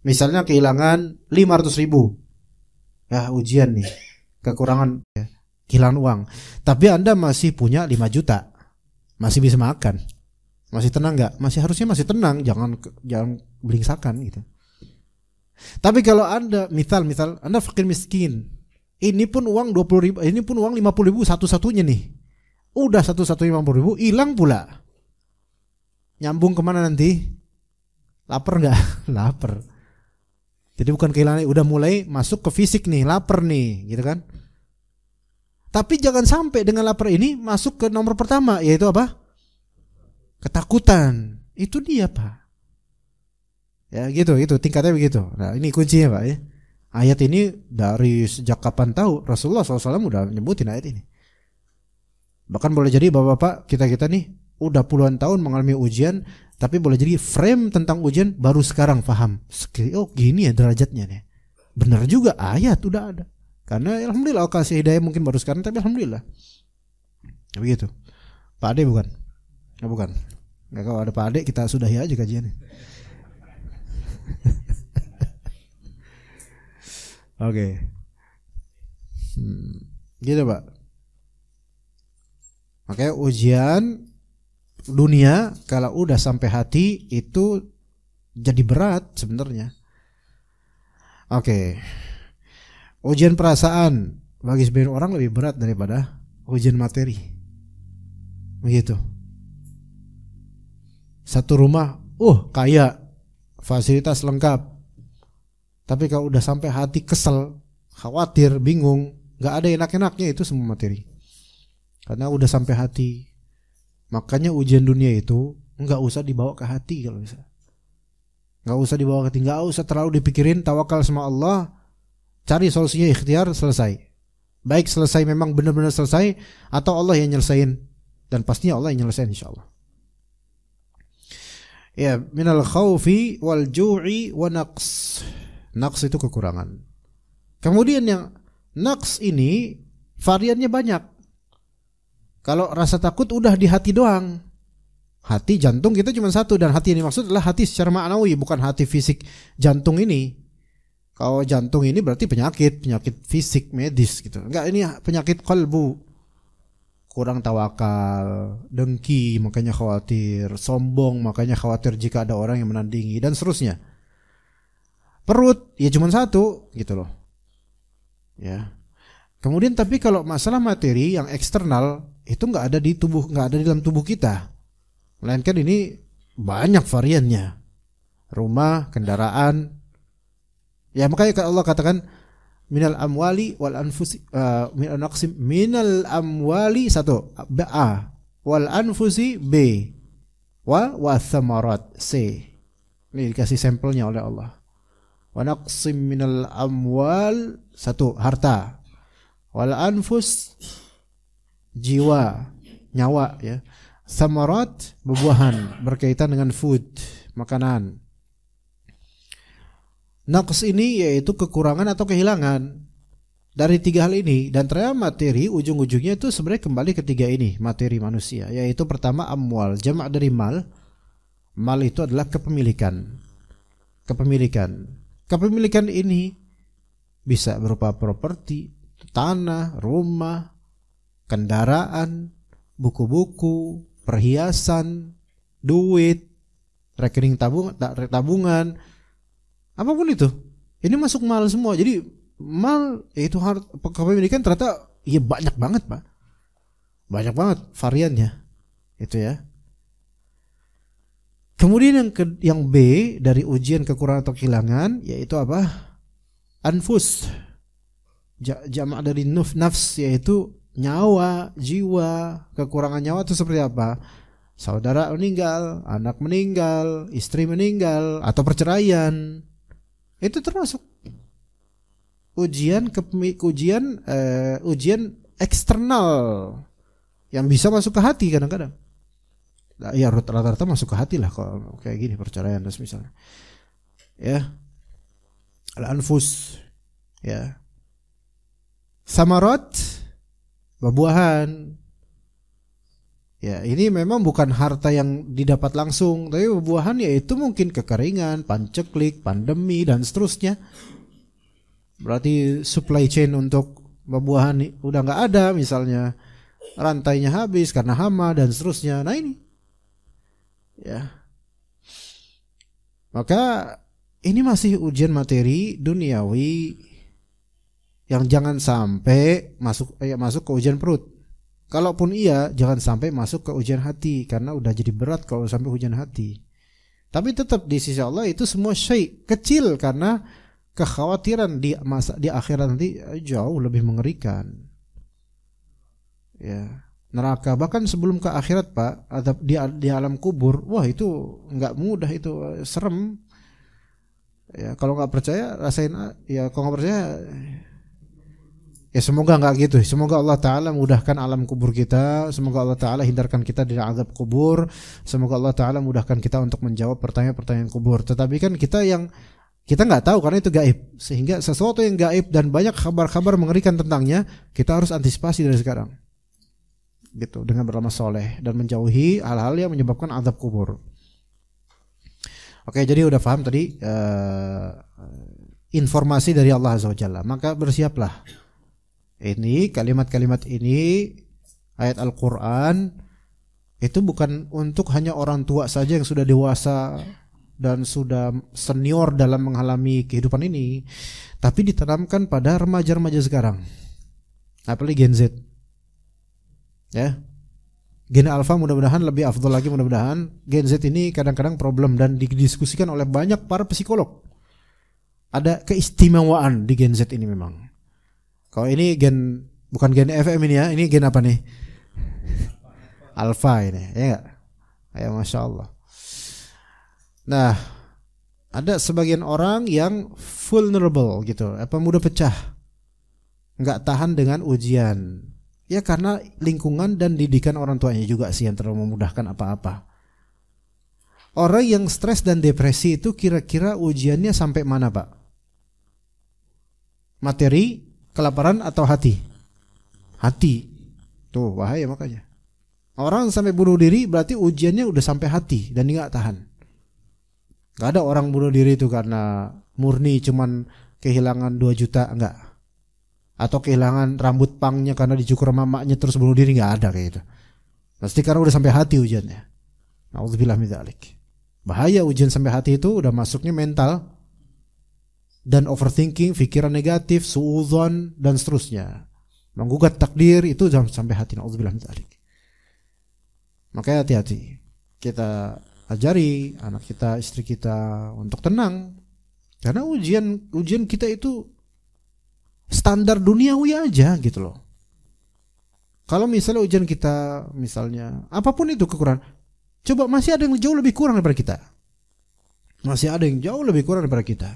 Misalnya kehilangan 500.000. Ya, ujian nih. Kekurangan ya. Kehilangan uang, tapi Anda masih punya 5 juta, masih bisa makan, masih tenang nggak? Harusnya masih tenang, jangan belingsakan gitu. Tapi kalau Anda misal Anda fakir miskin, ini pun uang 20.000, ini pun uang 50.000 satu-satunya nih, udah satu-satunya 50.000 hilang pula, nyambung kemana nanti? Lapar nggak? Lapar. Jadi bukan kehilangan, udah mulai masuk ke fisik nih, lapar nih, gitu kan? Tapi jangan sampai dengan lapar ini masuk ke nomor pertama, yaitu apa? Ketakutan. Itu dia, Pak. Ya gitu, tingkatnya begitu. Nah, ini kuncinya, Pak ya. Ayat ini dari sejak kapan tahu Rasulullah SAW udah nyebutin ayat ini. Bahkan boleh jadi Bapak-bapak kita nih udah puluhan tahun mengalami ujian, tapi boleh jadi frame tentang ujian baru sekarang paham. Oh, gini ya derajatnya nih. Benar juga, ayat udah ada. Karena alhamdulillah Allah kasih hidayah mungkin baru sekarang, tapi alhamdulillah. Begitu. Pak Ade bukan? Nah, bukan. Nggak, kalau ada Pak Ade kita sudahi aja kajiannya. Oke. Gitu, Pak. Makanya ujian dunia kalau udah sampai hati itu jadi berat sebenarnya. Oke. Ujian perasaan bagi sebagian orang lebih berat daripada ujian materi. Begitu. Satu rumah, kaya, fasilitas lengkap. Tapi kalau udah sampai hati kesel, khawatir, bingung, nggak ada enak-enaknya, itu semua materi. Karena udah sampai hati. Makanya ujian dunia itu nggak usah dibawa ke hati kalau bisa. Nggak usah dibawa ke hati, nggak usah terlalu dipikirin, tawakal sama Allah. Cari solusinya, ikhtiar, selesai. Baik selesai memang benar-benar selesai, atau Allah yang nyelesain. Dan pastinya Allah yang nyelesain insyaAllah. Ya, minal khawfi wal ju'i wa naqs. Naqs itu kekurangan. Kemudian yang naqs ini variannya banyak. Kalau rasa takut udah di hati doang. Hati, jantung kita cuma satu. Dan hati yang dimaksud adalah hati secara ma'nawi, bukan hati fisik jantung ini. Kalau jantung ini berarti penyakit fisik medis gitu. Enggak, ini penyakit kalbu. Kurang tawakal, dengki makanya khawatir, sombong makanya khawatir jika ada orang yang menandingi, dan seterusnya. Perut ya cuma satu gitu loh. Ya. Kemudian tapi kalau masalah materi yang eksternal itu enggak ada di tubuh, enggak ada di dalam tubuh kita. Melainkan ini banyak variannya. Rumah, kendaraan. Ya makanya Allah katakan minal amwali wal anfusi naqsim minal amwali satu A, wal anfusi B, wa thamarat C. Ini dikasih sampelnya oleh Allah. Wa naqsim minal amwal satu harta, wal anfus jiwa, nyawa ya. Thamarat buah-buahan berkaitan dengan food, makanan. Naqs ini yaitu kekurangan atau kehilangan dari tiga hal ini, dan ternyata materi ujung-ujungnya itu sebenarnya kembali ke tiga ini, materi manusia, yaitu pertama amwal, jamak dari mal. Mal itu adalah kepemilikan. Kepemilikan ini bisa berupa properti, tanah, rumah, kendaraan, buku-buku, perhiasan, duit, rekening tabungan, apapun itu. Ini masuk mal semua. Jadi mal itu kepemilikan ternyata ya banyak banget, Pak. Banyak banget variannya. Itu ya. Kemudian yang B dari ujian kekurangan atau kehilangan yaitu apa? Anfus. Jamak dari nafs yaitu nyawa, jiwa. Kekurangan nyawa itu seperti apa? Saudara meninggal, anak meninggal, istri meninggal, atau perceraian. Itu termasuk ujian eksternal yang bisa masuk ke hati kadang-kadang. Ya rata-rata masuk ke hati lah kalau kayak gini, perceraian dan misalnya. Ya. Al-anfus ya. Samarat buah-buahan. Ya, ini memang bukan harta yang didapat langsung, tapi buah-buahan yaitu mungkin kekeringan, panceklik, pandemi dan seterusnya. Berarti supply chain untuk buah-buahan udah nggak ada, misalnya rantainya habis karena hama dan seterusnya. Nah ini. Ya. Maka ini masih ujian materi duniawi yang jangan sampai masuk ke ujian perut. Kalaupun iya, jangan sampai masuk ke ujian hati, karena udah jadi berat kalau sampai ujian hati. Tapi tetap di sisi Allah itu semua syai' kecil, karena kekhawatiran di akhirat nanti jauh lebih mengerikan. Ya. Neraka bahkan sebelum ke akhirat, Pak, adab di alam kubur, wah itu nggak mudah, itu serem. Ya kalau nggak percaya rasain, ya kalau nggak percaya, ya semoga nggak gitu. Semoga Allah Taala mudahkan alam kubur kita. Semoga Allah Taala hindarkan kita dari azab kubur. Semoga Allah Taala mudahkan kita untuk menjawab pertanyaan-pertanyaan kubur. Tetapi kan kita nggak tahu karena itu gaib, sehingga sesuatu yang gaib dan banyak kabar-kabar mengerikan tentangnya, kita harus antisipasi dari sekarang. Gitu, dengan beramal soleh dan menjauhi hal-hal yang menyebabkan azab kubur. Oke, jadi udah paham tadi informasi dari Allah Azza wa Jalla. Maka bersiaplah. Ini kalimat-kalimat ini, ayat Al-Quran itu bukan untuk hanya orang tua saja yang sudah dewasa dan sudah senior dalam mengalami kehidupan ini, tapi ditanamkan pada remaja-remaja sekarang, apalagi Gen Z. Ya, Gen Alpha mudah-mudahan lebih afdol lagi, mudah-mudahan. Gen Z ini kadang-kadang problem dan didiskusikan oleh banyak para psikolog. Ada keistimewaan di Gen Z ini memang. Kalau ini bukan Gen FM ini ya, ini Gen apa nih? Alpha ini, ya enggak? Ya Masya Allah. Nah, ada sebagian orang yang vulnerable gitu, mudah pecah, nggak tahan dengan ujian. Ya karena lingkungan dan didikan orang tuanya juga sih yang terlalu memudahkan apa-apa. Orang yang stres dan depresi itu kira-kira ujiannya sampai mana, Pak? Materi, kelaparan atau hati? Hati. Tuh bahaya makanya. Orang sampai bunuh diri berarti ujiannya udah sampai hati dan dia nggak tahan. Gak ada orang bunuh diri itu karena murni cuman kehilangan 2 juta, enggak. Atau kehilangan rambut pangnya karena dicukur mamanya terus bunuh diri, nggak ada kayak gitu. Pasti karena udah sampai hati ujiannya. Nauzubillah min dzalik. Bahaya ujian sampai hati itu udah masuknya mental dan overthinking, pikiran negatif, suudzon dan seterusnya. Menggugat takdir itu jangan sampai hati. Nauzubillah min dzalik. Makanya hati-hati. Kita ajari anak kita, istri kita untuk tenang. Karena ujian kita itu standar duniawi aja gitu loh. Kalau misalnya ujian kita, misalnya apapun itu kekurangan, coba masih ada yang jauh lebih kurang daripada kita. Masih ada yang jauh lebih kurang daripada kita.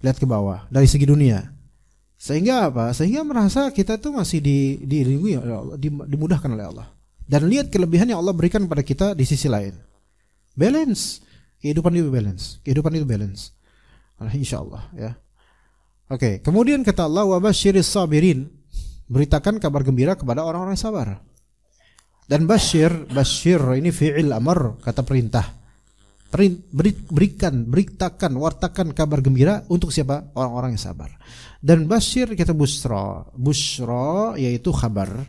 Lihat ke bawah dari segi dunia. Sehingga apa? Sehingga merasa kita tuh masih dilindungi oleh Allah, dimudahkan oleh Allah. Dan lihat kelebihan yang Allah berikan pada kita di sisi lain. Balance. Kehidupan itu balance. Kehidupan itu balance. Insyaallah ya. Oke, kemudian kata Allah, wa basyiris sabirin. Beritakan kabar gembira kepada orang-orang yang sabar. Dan basyir ini fi'il amr, kata perintah. Beritakan, wartakan kabar gembira untuk siapa? Orang-orang yang sabar. Dan basyir kata busra. Busra yaitu kabar,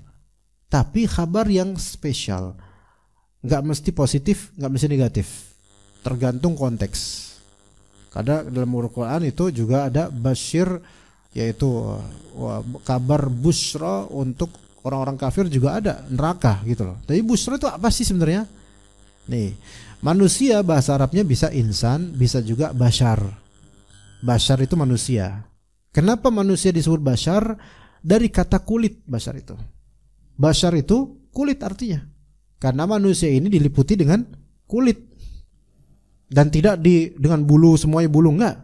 tapi kabar yang spesial. Enggak mesti positif, enggak mesti negatif. Tergantung konteks. Karena dalam Al-Qur'an itu juga ada basyir, yaitu kabar busra untuk orang-orang kafir juga ada, neraka gitu loh. Tapi busra itu apa sih sebenarnya? Nih, manusia bahasa Arabnya bisa insan, bisa juga bashar. Bashar itu manusia. Kenapa manusia disebut bashar? Dari kata kulit bashar itu. Bashar itu kulit artinya. Karena manusia ini diliputi dengan kulit. Dan tidak dengan bulu, semuanya bulu, enggak.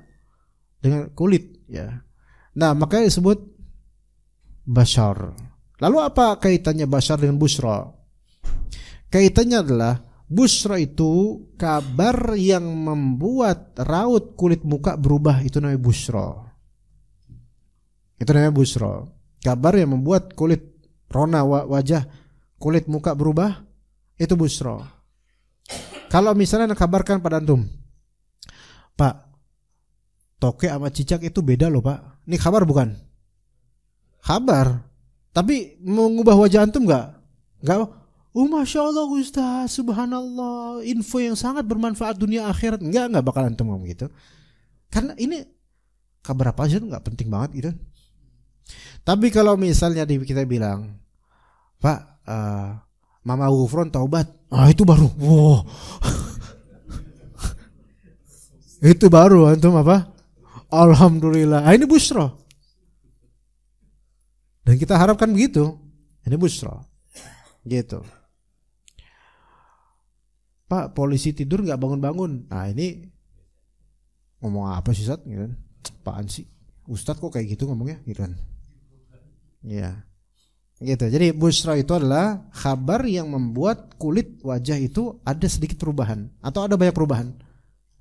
Dengan kulit ya. Nah, makanya disebut bashar. Lalu apa kaitannya bashar dengan busra? Kaitannya adalah busra itu kabar yang membuat raut kulit muka berubah, itu namanya busra. Itu namanya busra. Kabar yang membuat kulit rona wajah, kulit muka berubah, itu busra. Kalau misalnya kabarkan pada antum, Pak, toke sama cicak itu beda loh Pak. Ini kabar bukan? Kabar. Tapi mengubah wajah antum enggak? Enggak. Masya Allah Ustaz, subhanallah, info yang sangat bermanfaat dunia akhirat. Enggak bakal antum ngomong gitu. Karena ini kabar apa aja enggak penting banget gitu. Tapi kalau misalnya kita bilang, Pak, Mama Gufron taubat. Itu baru. Wow. Itu baru antum apa? Alhamdulillah. Ini busra. Dan kita harapkan begitu. Ini busra. Gitu. Pak, polisi tidur nggak bangun-bangun. Nah, ini ngomong apa sih, Ustaz? Gitu. Apaan sih? Ustaz kok kayak gitu ngomongnya? Gitu kan. Iya. Gitu. Jadi busra itu adalah kabar yang membuat kulit wajah itu ada sedikit perubahan atau ada banyak perubahan.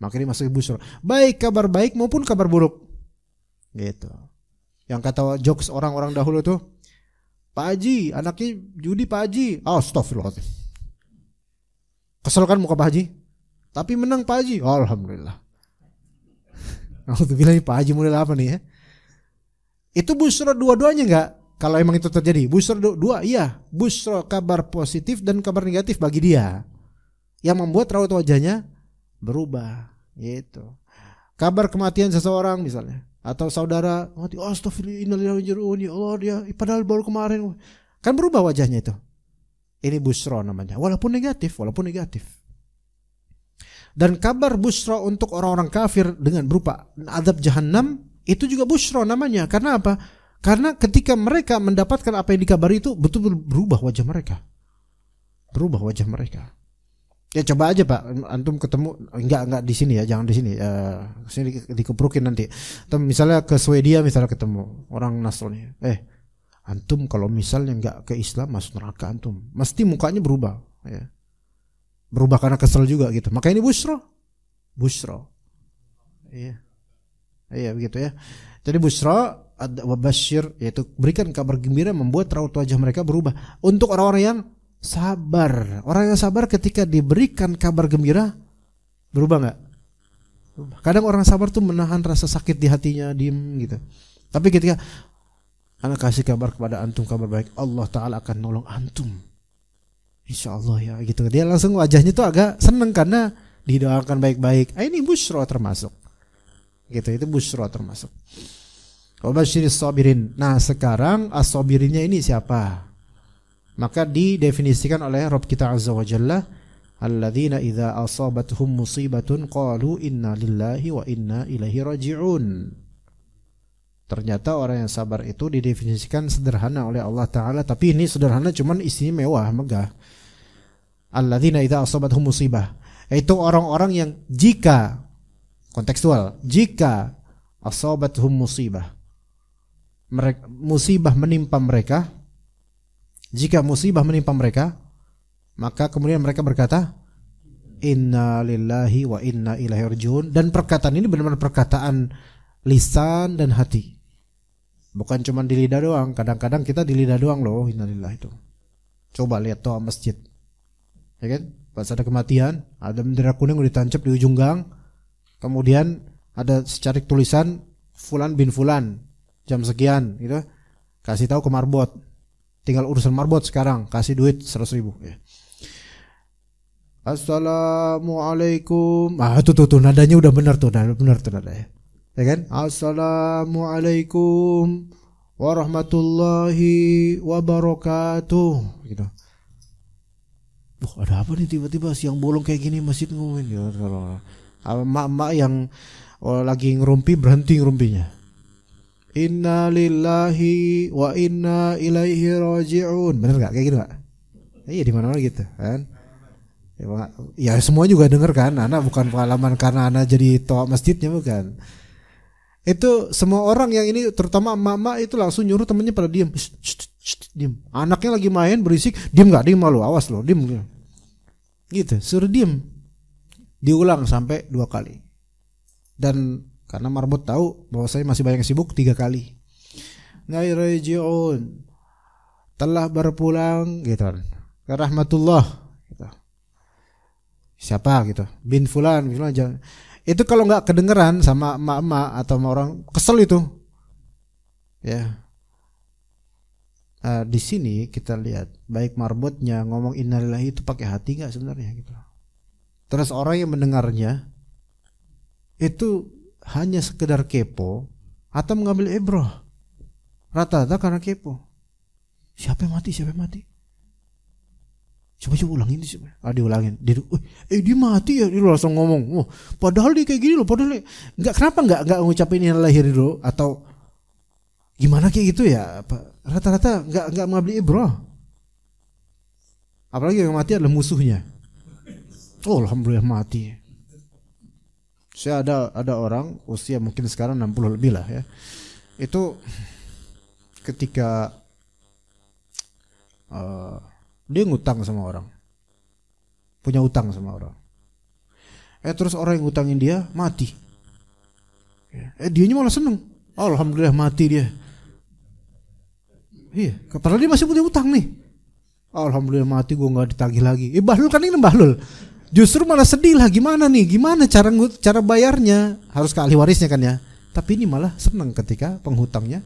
Makanya masuk busra. Baik kabar baik maupun kabar buruk. Gitu. Yang kata jokes orang-orang dahulu tuh, Pak Haji, anaknya judi Pak Haji. Astagfirullah. Kesel kan muka Pak Haji? Tapi menang Pak Haji. Alhamdulillah. Aku bilang Pak Haji model apa nih ya? Itu busra dua-duanya enggak? Kalau emang itu terjadi, busra dua, iya, busra kabar positif dan kabar negatif bagi dia, yang membuat raut wajahnya berubah, gitu. Kabar kematian seseorang misalnya, atau saudara mati, astagfirullah, ya Allah dia, padahal baru kemarin, kan berubah wajahnya itu. Ini busra namanya, walaupun negatif. Dan kabar busra untuk orang-orang kafir dengan berupa azab jahanam itu juga busra namanya. Karena apa? Karena ketika mereka mendapatkan apa yang dikabari itu betul-betul berubah wajah mereka. Ya coba aja Pak, antum ketemu enggak di sini ya, jangan di sini. Sini dikeprukin nanti. Atau misalnya ke Swedia misalnya ketemu orang Nasrani. Antum kalau misalnya enggak ke Islam masuk neraka antum. Mesti mukanya berubah, ya. Berubah karena kesel juga gitu. Maka ini busra. Iya begitu ya. Jadi busra wabashir, yaitu berikan kabar gembira membuat raut wajah mereka berubah. Untuk orang-orang yang sabar. Orang yang sabar ketika diberikan kabar gembira berubah enggak? Kadang orang sabar tuh menahan rasa sakit di hatinya, diem gitu. Tapi ketika anak kasih kabar kepada antum kabar baik, Allah Ta'ala akan nolong antum, insyaallah ya gitu. Dia langsung wajahnya tuh agak seneng karena didoakan baik-baik. Ini busra termasuk. Gitu, itu busra termasuk. Wabasyiris sabirin. Nah sekarang as-sabirinnya ini siapa? Maka didefinisikan oleh Rabb kita Azza wa Jalla, alladzina idza asabatuhum musibatun qalu inna lillahi wa inna ilaihi raji'un. Ternyata orang yang sabar itu didefinisikan sederhana oleh Allah Ta'ala. Tapi ini sederhana cuman isinya mewah, megah. Alladzina idza asabathum musibah. Itu orang-orang yang jika, kontekstual, jika asabathum musibah, musibah menimpa mereka, jika musibah menimpa mereka, maka kemudian mereka berkata, Inna lillahi wa inna ilaihi raji'un. Dan perkataan ini benar-benar perkataan lisan dan hati. Bukan cuma di lidah doang. Kadang-kadang kita di lidah doang loh, innalillahi itu. Coba lihat toa masjid, ya kan? Pas ada kematian, ada bendera kuning ditancap di ujung gang. Kemudian ada secarik tulisan Fulan bin Fulan, jam sekian, gitu. Kasih tahu ke marbot. Tinggal urusan marbot sekarang, kasih duit 100.000. Ya. Assalamualaikum. Tuh nadanya udah benar tuh, benar tuh nadanya. Ya kan? Assalamualaikum warahmatullahi wabarakatuh, gitu. Ada apa nih tiba-tiba siang bolong kayak gini masjid ngomongin ya. Mak-mak yang lagi ngerumpi berhenti ngerumpinya. Inna lillahi wa inna ilaihi raji'un. Bener gak? Kayak gitu gak? Iya di mana-mana gitu kan. Ya semua juga denger kan. Anak bukan pengalaman karena anak jadi toa masjidnya, bukan. Itu semua orang yang ini, terutama emak-emak itu langsung nyuruh temennya pada diam. Diam. Anaknya lagi main berisik, diam gak? Diam malu, awas loh, diam. Gitu, suruh diam. Diulang sampai 2 kali. Dan karena marbot tahu bahwa saya masih banyak sibuk, 3 kali. Ngairaji'un, telah berpulang gitu kan. Ke rahmatullah gitu. Siapa gitu? Bin Fulan jangan. Itu kalau nggak kedengeran sama emak-emak atau sama orang, kesel itu. Ya. Di sini kita lihat baik marbotnya ngomong innalillahi itu pakai hati nggak sebenarnya gitu. Terus orang yang mendengarnya itu hanya sekedar kepo atau mengambil ibrah. Rata-rata karena kepo. Siapa yang mati? Coba ulangin sih. Diulangin. Dia mati ya, dia langsung ngomong. Padahal dia kayak gini loh, padahal kenapa enggak ngucapin yang lahir dulu atau gimana kayak gitu ya? Rata-rata enggak mengambil ibrah. Apalagi yang mati adalah musuhnya. Alhamdulillah mati. Saya ada orang usia mungkin sekarang 60 lebih lah ya. Itu ketika dia ngutang sama orang, punya utang sama orang. Terus orang yang ngutangin dia mati. Dianya malah seneng. Alhamdulillah mati dia. Iya, padahal dia masih punya utang nih. Alhamdulillah mati, gue nggak ditagih lagi. Bahlul kan ini bahlul. Justru malah sedih lah. Gimana cara bayarnya? Harus ke ahli warisnya kan ya. Tapi ini malah seneng ketika penghutangnya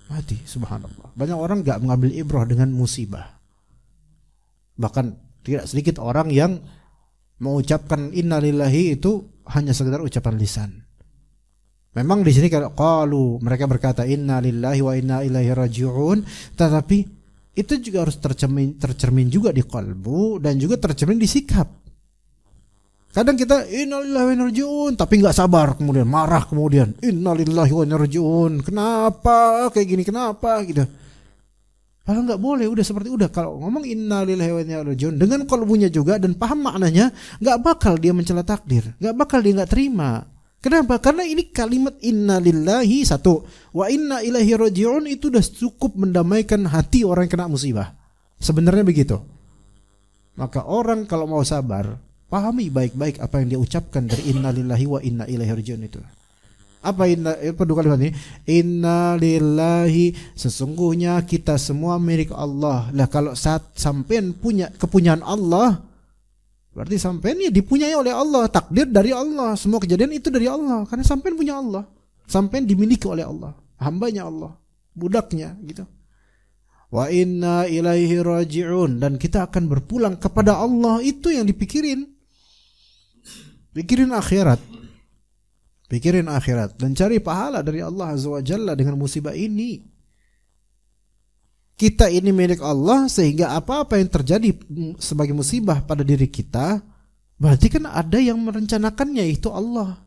mati. Subhanallah. Banyak orang nggak mengambil ibrah dengan musibah. Bahkan tidak sedikit orang yang mengucapkan innalillahi itu hanya sekedar ucapan lisan. Memang di sini kalau mereka berkata innalillahi wa inna ilaihi raji'un, tetapi itu juga harus tercermin juga di qalbu dan juga tercermin di sikap. Kadang kita innalillahi wa inna raji'un tapi nggak sabar, kemudian marah, kemudian innalillahi wa inna raji'un. Kenapa kayak gini? Kenapa gitu? Padahal nggak boleh, kalau ngomong innalillahi wa inna ilaihi raji'un dengan qalbunya juga dan paham maknanya, nggak bakal dia mencela takdir, nggak bakal dia nggak terima. Kenapa? Karena ini kalimat innalillahi satu, wa inna ilaihi raji'un itu udah cukup mendamaikan hati orang yang kena musibah. Sebenarnya begitu. Maka orang kalau mau sabar, pahami baik-baik apa yang dia ucapkan dari innalillahi wa inna ilaihi raji'un itu. Apa dua kalimat ini? Inna lillahi, sesungguhnya kita semua milik Allah. Lah kalau saat sampean punya kepunyaan Allah, berarti sampean ya dipunyai oleh Allah, takdir dari Allah, semua kejadian itu dari Allah. Karena sampean punya Allah, sampean dimiliki oleh Allah, hambanya Allah, budaknya gitu. Wa inna ilaihi raji'un, dan kita akan berpulang kepada Allah. Itu yang dipikirin. Pikirin akhirat. Pikirin akhirat dan cari pahala dari Allah Azza wa Jalla dengan musibah ini. Kita ini milik Allah, sehingga apa-apa yang terjadi sebagai musibah pada diri kita, berarti kan ada yang merencanakannya, itu Allah.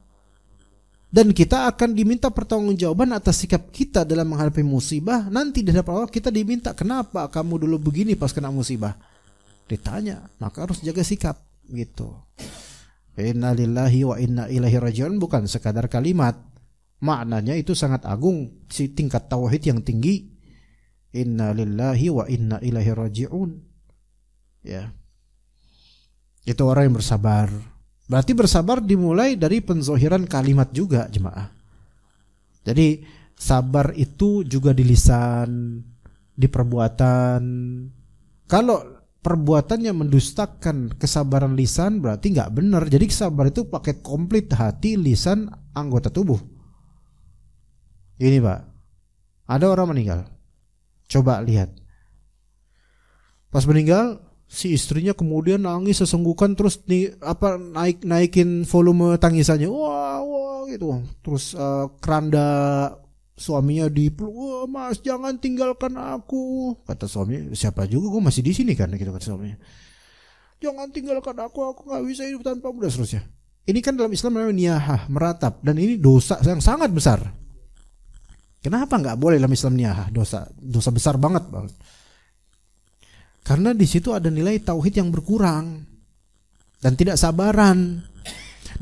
Dan kita akan diminta pertanggungjawaban atas sikap kita dalam menghadapi musibah. Nanti di hadapan Allah kita diminta, kenapa kamu dulu begini pas kena musibah? Ditanya, maka harus jaga sikap gitu. Inna lillahi wa inna ilaihi raji'un bukan sekadar kalimat. Maknanya itu sangat agung, si tingkat tauhid yang tinggi. Inna lillahi wa inna ilaihi raji'un. Ya. Itu orang yang bersabar. Berarti bersabar dimulai dari penzohiran kalimat juga, jemaah. Jadi sabar itu juga di lisan, di perbuatan. Kalau perbuatannya mendustakan kesabaran lisan, berarti nggak benar. Jadi sabar itu pakai komplit hati, lisan, anggota tubuh. Ini Pak, ada orang meninggal. Coba lihat. Pas meninggal, si istrinya kemudian nangis sesenggukan, terus naikin volume tangisannya, wah gitu. Terus keranda suaminya dipeluk, wah mas jangan tinggalkan aku. Kata suami, siapa juga, gue masih di sini kan, gitu kata suaminya. Jangan tinggalkan aku nggak bisa hidup tanpamu dan seterusnya. Ini kan dalam Islam namanya niyahah, meratap, dan ini dosa yang sangat besar. Kenapa nggak boleh dalam Islam niyahah? Dosa besar banget. Karena di situ ada nilai tauhid yang berkurang dan tidak sabaran,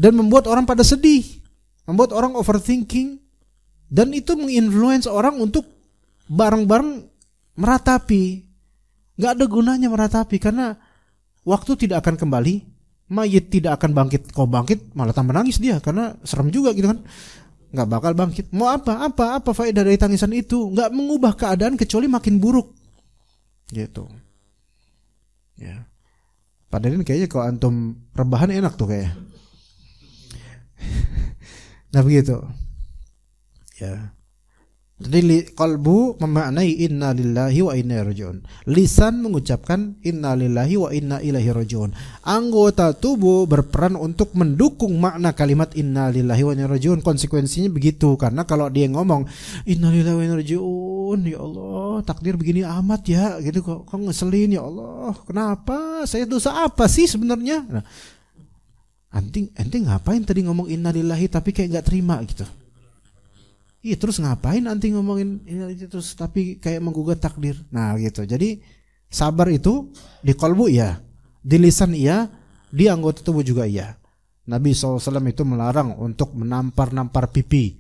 dan membuat orang pada sedih, membuat orang overthinking, dan itu menginfluence orang untuk bareng-bareng meratapi. Nggak ada gunanya meratapi karena waktu tidak akan kembali, mayit tidak akan bangkit. Kau bangkit malah tambah nangis dia karena serem juga gitu kan. Nggak bakal bangkit. Mau apa faedah dari tangisan itu? Nggak mengubah keadaan kecuali makin buruk. Gitu. Ya. Padahal kayaknya kalau antum rebahan enak tuh kayaknya. Nah begitu. Ya. Jadi qalbu memaknai inna lillahi wa inna ilaihi raji'un. Lisan mengucapkan inna lillahi wa inna ilaihi raji'un. Anggota tubuh berperan untuk mendukung makna kalimat inna lillahi wa inna ilaihi raji'un. Konsekuensinya begitu. Karena kalau dia ngomong inna lillahi wa inna ilaihi raji'un, ya Allah takdir begini amat ya, gitu kok ngeselin ya Allah. Kenapa? Saya dosa apa sih sebenarnya? Nah, ente ngapain tadi ngomong inna lillahi tapi kayak nggak terima gitu. Iya, terus ngapain nanti ngomongin ini terus tapi kayak menggugat takdir. Nah gitu. Jadi sabar itu di qalbu iya, di lisan iya, di anggota tubuh juga iya. Nabi SAW itu melarang untuk menampar-nampar pipi,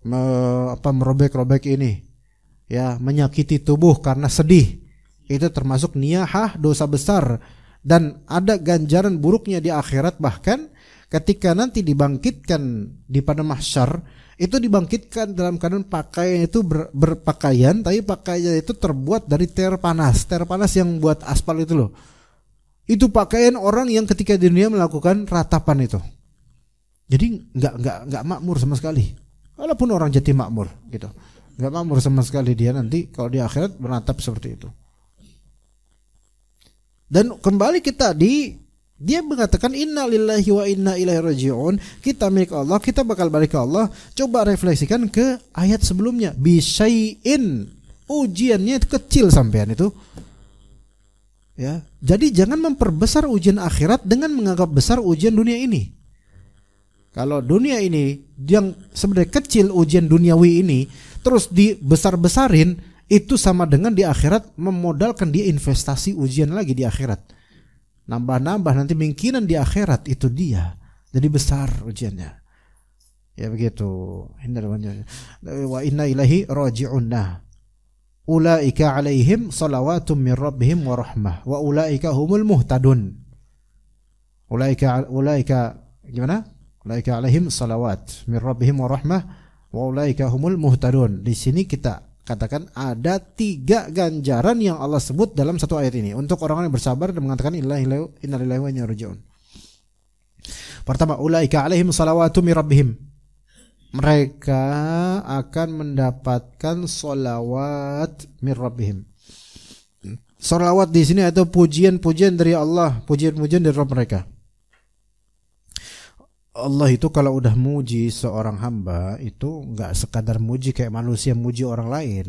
merobek-robek ini, ya, menyakiti tubuh karena sedih. Itu termasuk niyahah, dosa besar, dan ada ganjaran buruknya di akhirat. Bahkan ketika nanti dibangkitkan di padang mahsyar, itu dibangkitkan dalam keadaan pakaian itu berpakaian, tapi pakaian itu terbuat dari ter panas yang buat aspal itu loh. Itu pakaian orang yang ketika di dunia melakukan ratapan itu. Jadi nggak makmur sama sekali. Walaupun orang jati makmur gitu, nggak makmur sama sekali dia nanti kalau di akhirat menatap seperti itu. Dan kembali kita dia mengatakan inna lillahi wa inna ilaihi raji'un. Kita milik Allah, kita bakal balik ke Allah. Coba refleksikan ke ayat sebelumnya. Bisyai'in. Ujiannya itu kecil sampean itu. Ya. Jadi jangan memperbesar ujian akhirat dengan menganggap besar ujian dunia ini. Kalau dunia ini yang sebenarnya kecil ujian duniawi ini terus dibesar-besarin, itu sama dengan di akhirat memodalkan dia investasi ujian lagi di akhirat. Nambah-nambah nanti mungkinan di akhirat itu dia jadi besar ujiannya. Ya begitu. Wa inna ilaihi raji'un. Ulaika alaihim salawatum min rabbihim wa rahmah wa ulaika humul muhtadun. Ulaika gimana? Ulaika alaihim salawat min rabbihim wa rahmah wa ulaika humul muhtadun. Di sini kita katakan ada 3 ganjaran yang Allah sebut dalam satu ayat ini untuk orang-orang yang bersabar dan mengatakan inna lillahi wa inna ilaihi raji'un. Pertama, ulaika alaihim salawatu min rabbihim. Mereka akan mendapatkan salawat min rabbihim. Salawat di sini atau pujian-pujian dari Allah, pujian-pujian dari Rabb mereka. Allah itu kalau udah muji seorang hamba itu nggak sekadar muji kayak manusia muji orang lain.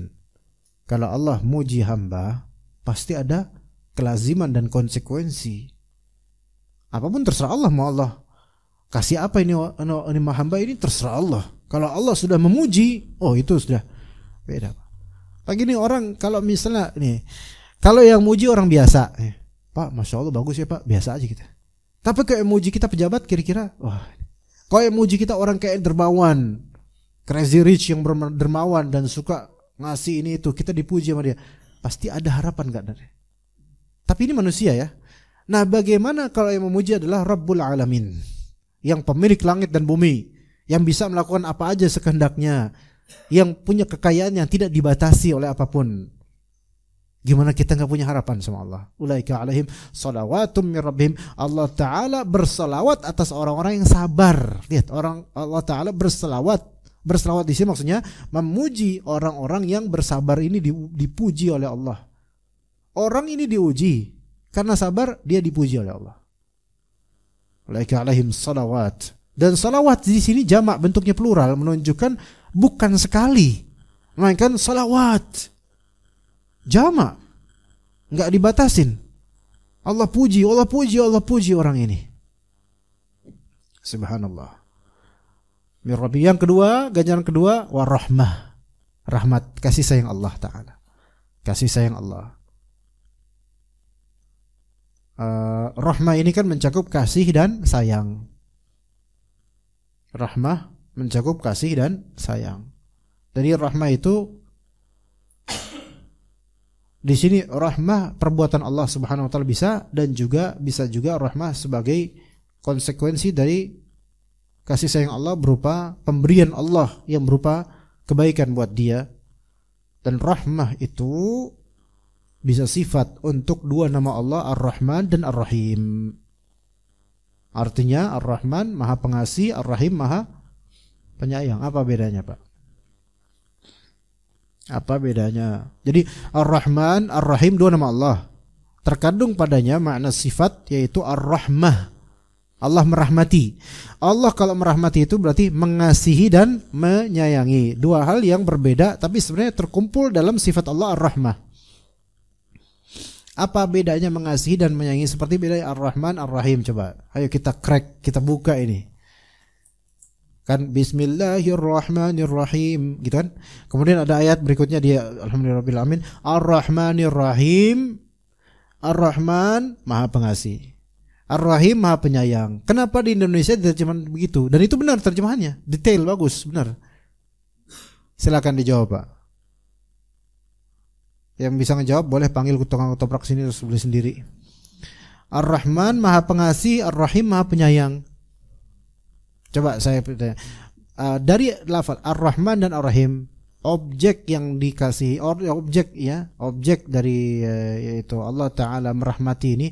Kalau Allah muji hamba pasti ada kelaziman dan konsekuensi. Apapun terserah Allah, mau Allah kasih apa ini hamba ini terserah Allah. Kalau Allah sudah memuji, oh itu sudah beda. Pagi ini orang kalau misalnya nih, kalau yang muji orang biasa, Pak, masya Allah bagus ya Pak, biasa aja kita. Tapi kalau yang muji kita pejabat, kira-kira, wah, kalau yang muji kita orang kayak dermawan, crazy rich yang dermawan dan suka ngasih ini itu, kita dipuji sama dia, pasti ada harapan gak dari? Tapi ini manusia ya. Nah, bagaimana kalau yang memuji adalah Rabbul Alamin, yang pemilik langit dan bumi, yang bisa melakukan apa aja sekehendaknya, yang punya kekayaan yang tidak dibatasi oleh apapun. Gimana kita gak punya harapan sama Allah? Ulaika alaihim salawatum min rabbihim. Allah Ta'ala berselawat atas orang-orang yang sabar. Lihat, Allah Ta'ala berselawat. Berselawat di sini maksudnya memuji orang-orang yang bersabar. Ini dipuji oleh Allah. Orang ini diuji karena sabar, dia dipuji oleh Allah. Ulaika alaihim salawat. Dan salawat di sini jamak, bentuknya plural, menunjukkan bukan sekali, melainkan salawat. Jamak, nggak dibatasin. Allah puji orang ini. Subhanallah. Mirrabi. Yang kedua, ganjaran kedua, warahmah. Rahmat, kasih sayang Allah Ta'ala. Kasih sayang Allah. Rahmah ini kan mencakup kasih dan sayang. Rahmah mencakup kasih dan sayang. Jadi rahmah itu di sini rahmah perbuatan Allah Subhanahu wa taala bisa, dan bisa juga rahmah sebagai konsekuensi dari kasih sayang Allah berupa pemberian Allah yang berupa kebaikan buat dia. Dan rahmah itu bisa sifat untuk dua nama Allah, Ar-Rahman dan Ar-Rahim. Artinya Ar-Rahman Maha Pengasih, Ar-Rahim Maha Penyayang. Apa bedanya, Pak? Apa bedanya? Jadi Ar-Rahman, Ar-Rahim dua nama Allah. Terkandung padanya makna sifat, yaitu Ar-Rahmah. Allah merahmati. Allah kalau merahmati itu berarti mengasihi dan menyayangi. Dua hal yang berbeda tapi sebenarnya terkumpul dalam sifat Allah Ar-Rahmah. Apa bedanya mengasihi dan menyayangi? Seperti beda Ar-Rahman, Ar-Rahim. Coba, ayo kita crack, kita buka ini. Kan Bismillahirrahmanirrahim, gitu kan? Kemudian ada ayat berikutnya dia Alhamdulillahirrahmanirrahim, Ar-Rahmanirrahim. Ar-Rahman Maha Pengasih, Ar-Rahim Maha Penyayang. Kenapa di Indonesia diterjemahkan begitu? Dan itu benar terjemahannya, detail, bagus, benar. Silakan dijawab, Pak. Yang bisa ngejawab boleh panggil tukang ketoprak sini terus beli sendiri. Ar-Rahman Maha Pengasih, Ar-Rahim Maha Penyayang. Coba saya dari lafaz Ar-Rahman dan Ar-Rahim, objek yang dikasih, objek dari yaitu Allah Ta'ala merahmati ini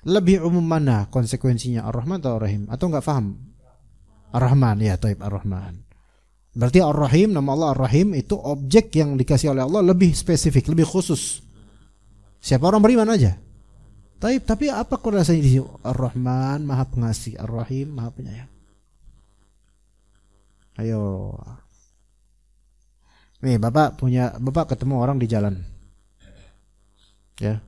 lebih umum mana konsekuensinya, Ar-Rahman atau Ar-Rahim? Atau nggak paham? Ar-Rahman, ya, taib, Ar-Rahman. Berarti Ar-Rahim, nama Allah Ar-Rahim itu objek yang dikasih oleh Allah lebih spesifik, lebih khusus. Siapa orang beriman aja. Tapi apa korelasinya di sini? Ar-Rahman Maha Pengasih, Ar-Rahim Maha Penyayang. Ayo. Nih, Bapak ketemu orang di jalan. Ya.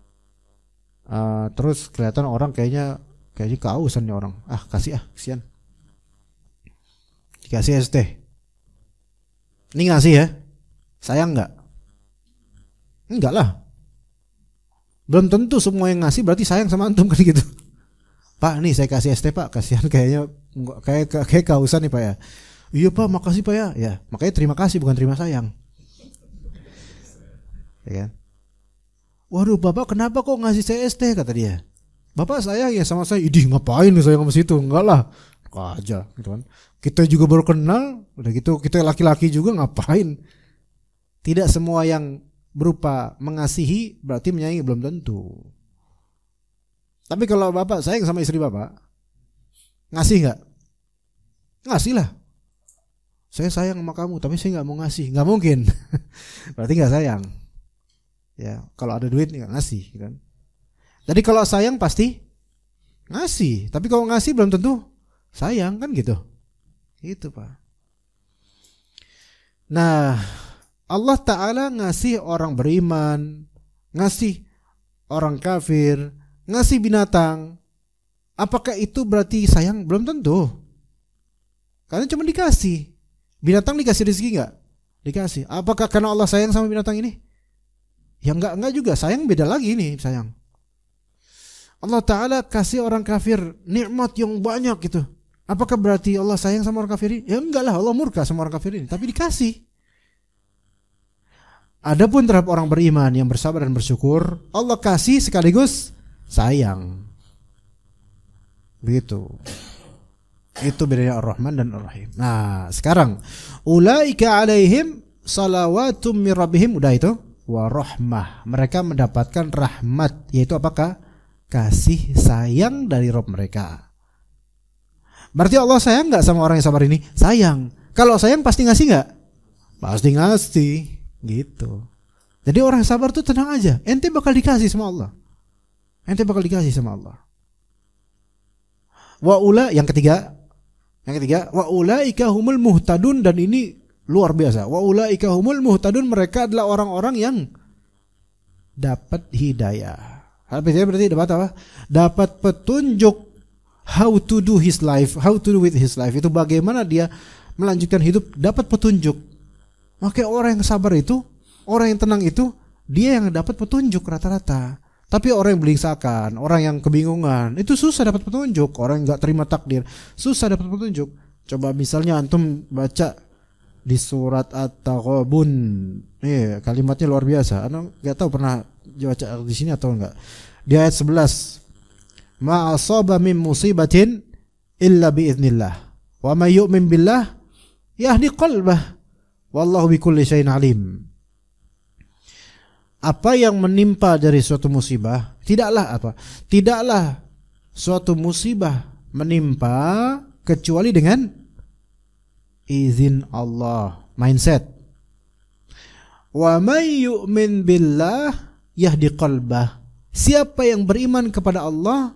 Terus kelihatan orang kayaknya kehausan nih orang. Kasih kasihan. Dikasih es teh. Ini ngasih ya? Sayang nggak? Enggak lah. Belum tentu semua yang ngasih berarti sayang sama antum kan gitu. Pak, nih saya kasih es teh, Pak. Kasihan kayaknya kayak kehausan nih, Pak ya. Iya, Pak, makasih, Pak ya. Ya, makanya terima kasih bukan terima sayang. Ya kan? Waduh, Bapak kenapa kok ngasih saya es teh, kata dia. Bapak sayang ya sama saya. Idih, ngapain nih sayang sama situ? Enggak lah. Aja gitu kan. Kita juga baru kenal, udah gitu kita laki-laki juga, ngapain? Tidak semua yang berupa mengasihi berarti menyayangi, belum tentu. Tapi kalau Bapak sayang sama istri Bapak, ngasih nggak? Ngasih lah. Saya sayang sama kamu, tapi saya nggak mau ngasih, nggak mungkin. Berarti nggak sayang. Ya, kalau ada duit nggak ngasih, kan? Jadi kalau sayang pasti ngasih, tapi kalau ngasih belum tentu sayang, kan gitu. Itu, Pak. Nah, Allah Ta'ala ngasih orang beriman, ngasih orang kafir, ngasih binatang. Apakah itu berarti sayang? Belum tentu. Karena cuma dikasih. Binatang dikasih rezeki nggak? Dikasih. Apakah karena Allah sayang sama binatang ini? Ya enggak juga. Sayang beda lagi nih sayang. Allah Ta'ala kasih orang kafir nikmat yang banyak gitu. Apakah berarti Allah sayang sama orang kafir ini? Ya enggak lah, Allah murka sama orang kafir ini. Tapi dikasih. Adapun terhadap orang beriman yang bersabar dan bersyukur, Allah kasih sekaligus sayang. Begitu. Itu bedanya Ar-Rahman dan Ar-Rahim. Nah, sekarang ulaika alaihim salawatum mir rabbihim, udah itu, wa rahmah. Mereka mendapatkan rahmat, yaitu apakah? Kasih sayang dari Rabb mereka. Berarti Allah sayang enggak sama orang yang sabar ini? Sayang. Kalau sayang pasti ngasih enggak? Pasti ngasih, gitu. Jadi orang yang sabar tuh tenang aja, ente bakal dikasih sama Allah. Ente bakal dikasih sama Allah. Yang ketiga, wa ulaika humul muhtadun, dan ini luar biasa. Wa ulaika humul muhtadun, mereka adalah orang-orang yang dapat hidayah. Artinya berarti dapat apa? Dapat petunjuk how to do his life, how to do with his life. Itu bagaimana dia melanjutkan hidup, dapat petunjuk. Makanya orang yang sabar itu, orang yang tenang itu, dia yang dapat petunjuk rata-rata. Tapi orang yang belingsakan, orang yang kebingungan, itu susah dapat petunjuk. Orang yang nggak terima takdir, susah dapat petunjuk. Coba misalnya antum baca di surat At-Taghabun, kalimatnya luar biasa. Anda nggak tahu pernah baca di sini atau enggak? Di ayat 11, ma asaba min musibatin illa biiznillah, wa may yu'min billah yahdi qalbah, wallahu bikulli syai'in alim. Apa yang menimpa dari suatu musibah, tidaklah suatu musibah menimpa kecuali dengan izin Allah. Mindset. Wa may yu'min billah yahdi qalbah. Siapa yang beriman kepada Allah,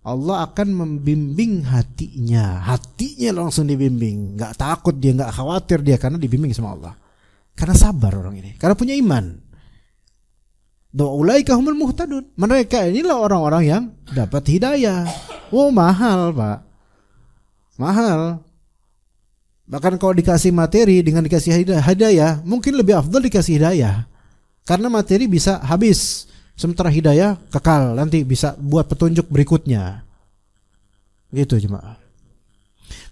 Allah akan membimbing hatinya. Hatinya langsung dibimbing. Gak takut dia, gak khawatir dia, karena dibimbing sama Allah. Karena sabar orang ini, karena punya iman. Ulaika humul muhtadun. Mereka inilah orang-orang yang dapat hidayah. Oh, mahal, Pak. Mahal. Bahkan kalau dikasih materi dengan dikasih hidayah, mungkin lebih afdal dikasih hidayah. Karena materi bisa habis, sementara hidayah kekal, nanti bisa buat petunjuk berikutnya. Gitu jemaah.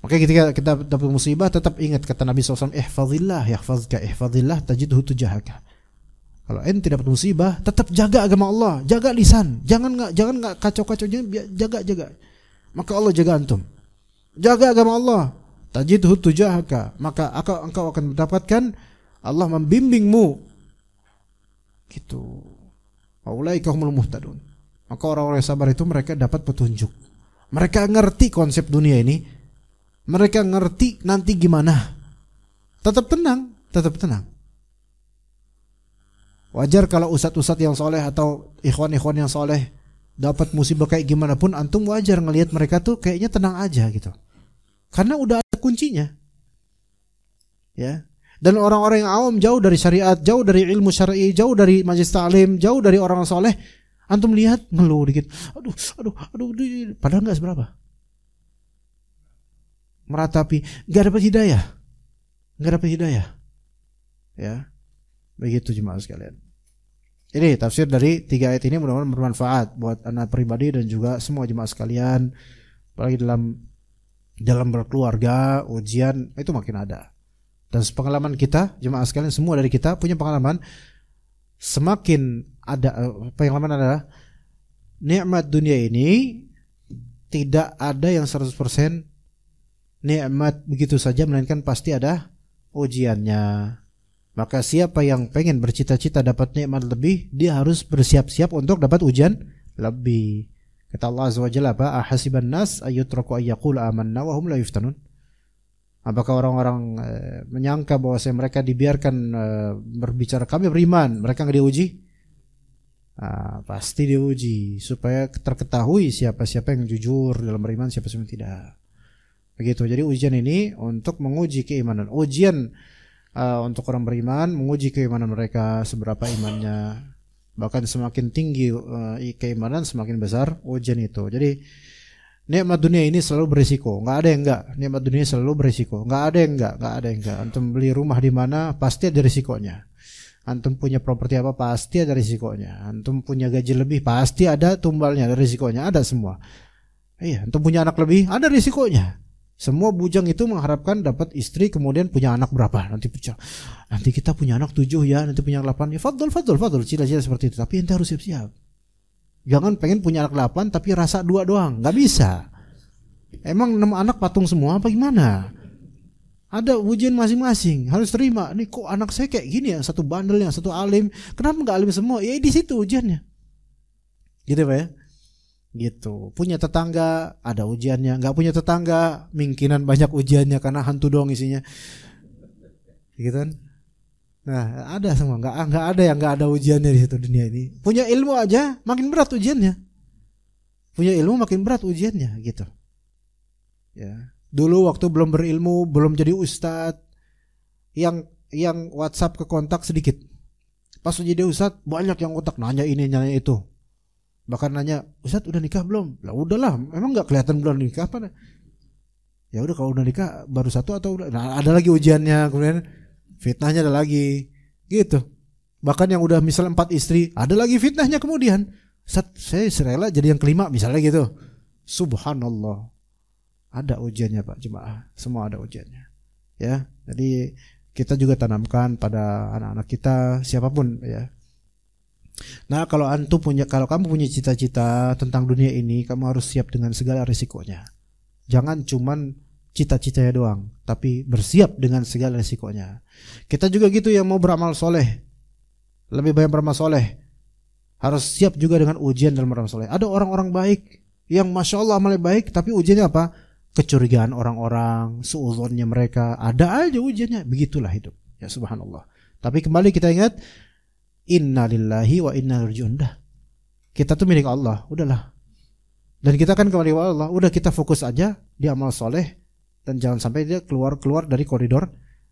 Makanya ketika kita dapat musibah, tetap ingat kata Nabi SAW, ihfazillah yahfazka, ihfazillah tajidhu tujahaka. Kalau ente dapat musibah, tetap jaga agama Allah, jaga lisan, jangan nggak kacau-kacau, jaga. Maka Allah jaga antum. Jaga agama Allah, tajidhu tujahaka, maka engkau akan mendapatkan Allah membimbingmu. Gitu. Ulaika humul muhtadun. Maka orang-orang yang sabar itu mereka dapat petunjuk. Mereka ngerti konsep dunia ini. Mereka ngerti nanti gimana. Tetap tenang. Wajar kalau ustadz-ustadz yang soleh atau ikhwan-ikhwan yang soleh dapat musibah kayak gimana pun, antum wajar ngelihat mereka tuh kayaknya tenang aja gitu. Karena udah ada kuncinya. Ya. Dan orang-orang yang awam, jauh dari syariat, jauh dari ilmu syar'i, jauh dari majelis ta'lim, jauh dari orang soleh, antum lihat ngeluh dikit. Aduh, padahal enggak seberapa. Meratapi, enggak dapat hidayah. Ya. Begitu jemaah sekalian. Ini tafsir dari 3 ayat ini, mudah-mudahan bermanfaat buat anak pribadi dan juga semua jemaah sekalian. Apalagi dalam berkeluarga, ujian itu makin ada. Dan pengalaman kita, jemaah sekalian, semua dari kita punya pengalaman. Semakin ada pengalaman adalah nikmat dunia ini tidak ada yang 100% nikmat begitu saja, melainkan pasti ada ujiannya. Maka siapa yang pengen bercita-cita dapat nikmat lebih, dia harus bersiap-siap untuk dapat ujian lebih. Kata Allah Azza wa Jalla, ahasiban nas ayyutraku ayyaqulu amanna wa hum la yuftanun. Apakah orang-orang menyangka bahwa mereka dibiarkan berbicara kami beriman, mereka nggak diuji? Pasti diuji supaya terketahui siapa-siapa yang jujur dalam beriman, siapa-siapa yang tidak. Begitu. Jadi ujian ini untuk menguji keimanan. Ujian untuk orang beriman, menguji keimanan mereka, seberapa imannya. Bahkan semakin tinggi keimanan, semakin besar ujian itu. Jadi Nikmat dunia ini selalu berisiko, nggak ada yang enggak. Nikmat dunia selalu berisiko, nggak ada yang enggak. Antum beli rumah di mana pasti ada risikonya. Antum punya properti apa pasti ada risikonya. Antum punya gaji lebih pasti ada tumbalnya, ada risikonya, ada semua. Iya, antum punya anak lebih ada risikonya. Semua bujang itu mengharapkan dapat istri kemudian punya anak berapa. Nanti kita punya anak 7 ya, nanti punya anak 8 ya. Fadl, cita-cita seperti itu. Tapi ente harus siap-siap. Jangan pengen punya anak 8 tapi rasa 2 doang, nggak bisa. Emang 6 anak patung semua apa gimana? Ada ujian masing-masing, harus terima. Nih kok anak saya kayak gini ya, satu bandel yang satu alim. Kenapa nggak alim semua? Ya di situ ujiannya. Gitu Pak ya? Gitu. Punya tetangga ada ujiannya, nggak punya tetangga mungkinan banyak ujiannya karena hantu doang isinya. Gitu kan? Nah, ada semua, nggak ada yang nggak ada ujiannya di situ dunia ini. Punya ilmu aja makin berat ujiannya. Punya ilmu makin berat ujiannya, gitu. Ya, dulu waktu belum berilmu, belum jadi ustadz, yang WhatsApp ke kontak sedikit. Pas jadi ustadz banyak yang kontak nanya ini nanya itu. Bahkan nanya, ustadz udah nikah belum? Lah udahlah, emang nggak kelihatan belum nikah apa? Ya udah kalau udah nikah baru 1 atau udah. Nah, ada lagi ujiannya kemudian. Fitnahnya ada lagi gitu. Bahkan yang udah misal 4 istri ada lagi fitnahnya kemudian. Saya rela jadi yang kelima misalnya gitu. Subhanallah. Ada ujiannya Pak jemaah. Semua ada ujiannya. Ya. Jadi kita juga tanamkan pada anak-anak kita siapapun ya. Nah, kalau kamu punya cita-cita tentang dunia ini, kamu harus siap dengan segala risikonya. Jangan cuman cita-citanya doang, tapi bersiap dengan segala risikonya. Kita juga gitu yang mau beramal soleh, lebih banyak beramal soleh, harus siap juga dengan ujian dalam beramal soleh. Ada orang-orang baik yang masya Allah amalnya baik, tapi ujiannya apa? Kecurigaan orang-orang, suudzonnya mereka, ada aja ujiannya. Begitulah hidup. Ya subhanallah. Tapi kembali kita ingat, inna lillahi wa inna ilaihi raji'un. Kita tuh milik Allah, udahlah. Dan kita kan kembali kepada Allah, udah kita fokus aja di amal soleh. Dan jangan sampai dia keluar dari koridor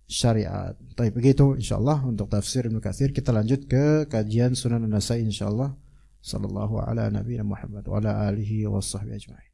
syariat. Tapi begitu insyaallah untuk tafsir Ibnu Katsir. Kita lanjut ke kajian Sunan An-Nasa'i insyaallah. Sallallahu ala nabiyina Muhammad wa ala alihi wa sahbihi ajma'in.